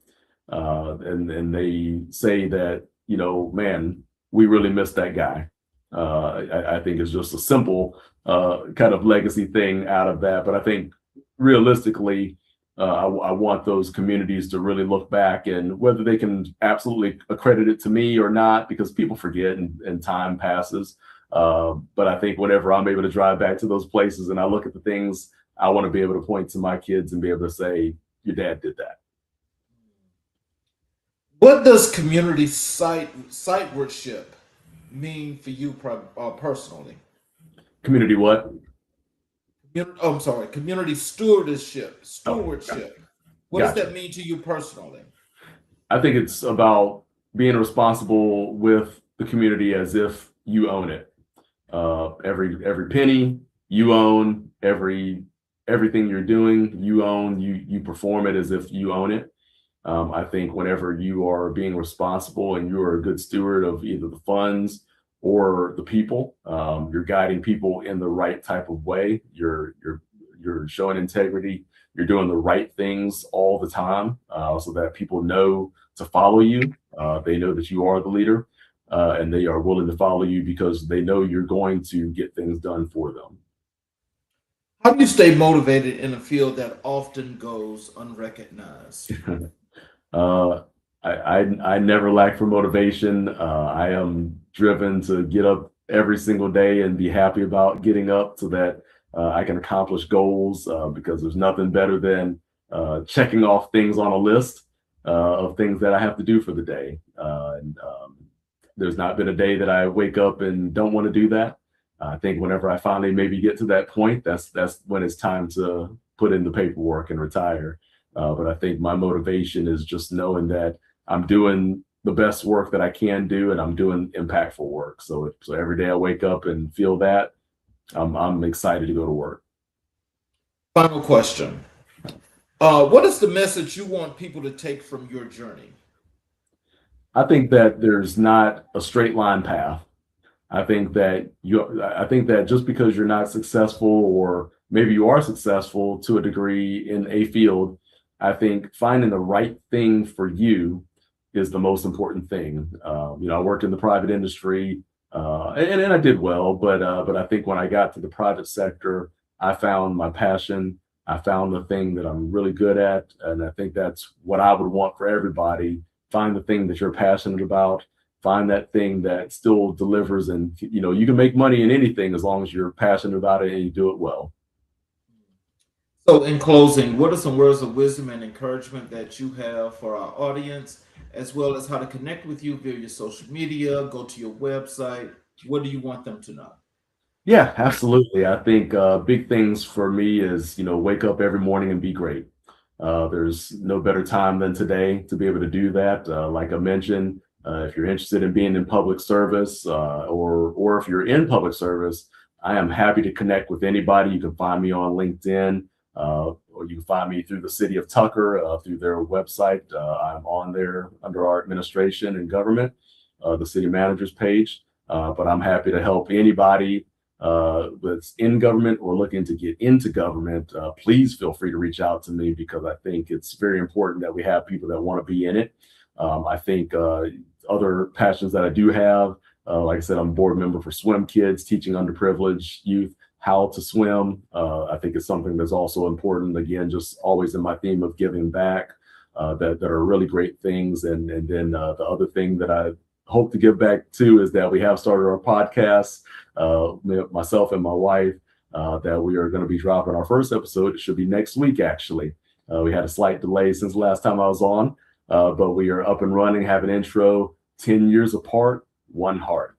And they say that, you know, man, we really miss that guy. I think it's just a simple kind of legacy thing out of that. But I think realistically, I want those communities to really look back, and whether they can absolutely accredit it to me or not, because people forget and time passes. But I think whenever I'm able to drive back to those places and I look at the things, I want to be able to point to my kids and be able to say, your dad did that. What does community sightwardship mean for you personally? Community what? I'm sorry, community stewardship. Oh, What does gotcha. that mean to you personally? I think it's about being responsible with the community as if you own it. Every penny you own, everything you're doing, you own, you perform it as if you own it. I think whenever you are being responsible and you are a good steward of either the funds or the people, you're guiding people in the right type of way. You're showing integrity. You're doing the right things all the time, so that people know to follow you. They know that you are the leader, and they are willing to follow you because they know you're going to get things done for them. How do you stay motivated in a field that often goes unrecognized? I never lack for motivation. I am driven to get up every single day and be happy about getting up so that I can accomplish goals, because there's nothing better than checking off things on a list of things that I have to do for the day. There's not been a day that I wake up and don't want to do that. I think whenever I finally maybe get to that point, that's when it's time to put in the paperwork and retire. But I think my motivation is just knowing that I'm doing the best work that I can do, and I'm doing impactful work. So every day I wake up and feel that, I'm excited to go to work. Final question. What is the message you want people to take from your journey? I think that there's not a straight line path. I think that just because you're not successful, or maybe you are successful to a degree in a field, I think finding the right thing for you is the most important thing. I worked in the private industry, and I did well, but I think when I got to the private sector, I found my passion. I found the thing that I'm really good at, and I think that's what I would want for everybody. Find the thing that you're passionate about. Find that thing that still delivers, and you can make money in anything as long as you're passionate about it and you do it well. So, in closing, what are some words of wisdom and encouragement that you have for our audience, as well as how to connect with you via your social media, go to your website? What do you want them to know? Yeah, absolutely. I think big things for me is, wake up every morning and be great. There's no better time than today to be able to do that. Like I mentioned, if you're interested in being in public service, or if you're in public service, I am happy to connect with anybody. You can find me on LinkedIn, or you can find me through the city of Tucker, through their website. I'm on there under our administration and government, the city manager's page. But I'm happy to help anybody that's in government or looking to get into government. Please feel free to reach out to me, because I think it's very important that we have people that want to be in it. I think other passions that I do have, like I said, I'm a board member for Swim Kids, teaching underprivileged youth how to swim. I think it's something that's also important. Again, just always in my theme of giving back, that are really great things. And then the other thing that I hope to give back to is that we have started our podcast, myself and my wife, that we are going to be dropping our first episode. It should be next week, actually. We had a slight delay since the last time I was on, but we are up and running, have an intro. 10 years apart, one heart,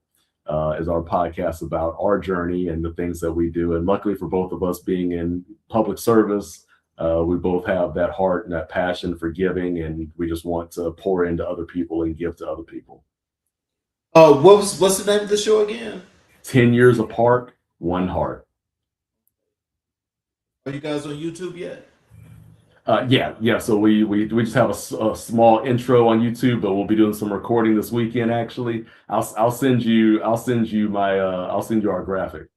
is our podcast about our journey and the things that we do. And luckily for both of us being in public service, we both have that heart and that passion for giving, and we just want to pour into other people and give to other people. What's the name of the show again? 10 years apart, one heart. Are you guys on YouTube yet? Yeah. So we just have a small intro on YouTube, but we'll be doing some recording this weekend. Actually, I'll send you our graphic.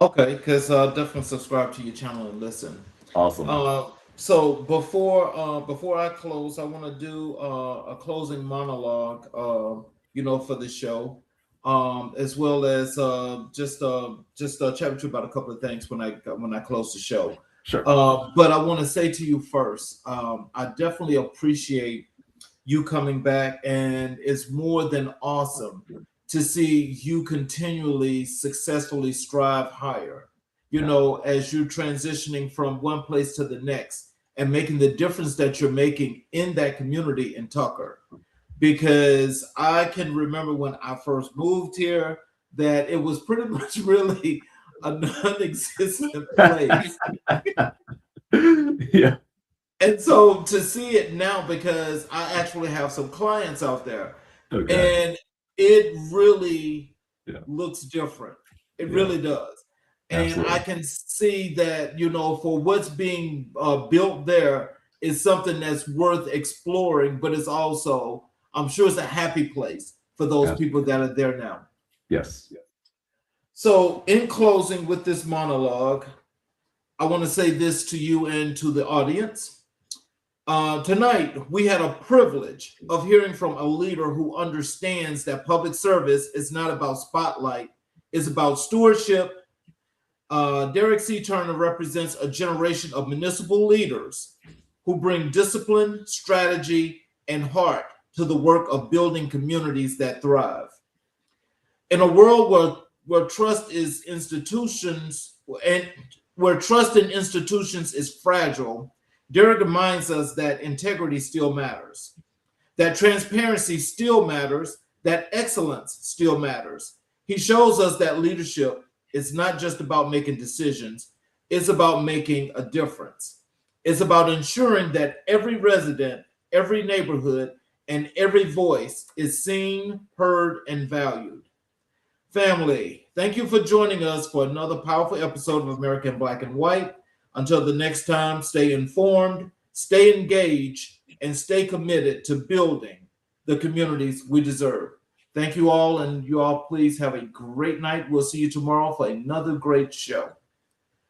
Okay, because definitely subscribe to your channel and listen. Awesome. So before I close, I want to do a closing monologue, for the show, as well as just chat with you about a couple of things when I close the show. Sure. But I want to say to you first, I definitely appreciate you coming back, and it's more than awesome to see you continually successfully strive higher, as you're transitioning from one place to the next and making the difference that you're making in that community in Tucker. Because I can remember when I first moved here that it was pretty much really a non-existent place. Yeah. And so to see it now, because I actually have some clients out there, okay. and it really looks different. It really does. And Absolutely. I can see that, for what's being built there is something that's worth exploring, but it's also, I'm sure it's a happy place for those people that are there now. Yes. So in closing with this monologue, I want to say this to you and to the audience. Tonight, we had a privilege of hearing from a leader who understands that public service is not about spotlight, it's about stewardship. Derrick C. Turner represents a generation of municipal leaders who bring discipline, strategy, and heart to the work of building communities that thrive. In a world where trust in institutions is fragile, Derrick reminds us that integrity still matters, that transparency still matters, that excellence still matters. He shows us that leadership is not just about making decisions, it's about making a difference. It's about ensuring that every resident, every neighborhood, and every voice is seen, heard, and valued. Family, thank you for joining us for another powerful episode of America in Black and White. Until the next time, stay informed, stay engaged, and stay committed to building the communities we deserve. Thank you all, and you all please have a great night. We'll see you tomorrow for another great show.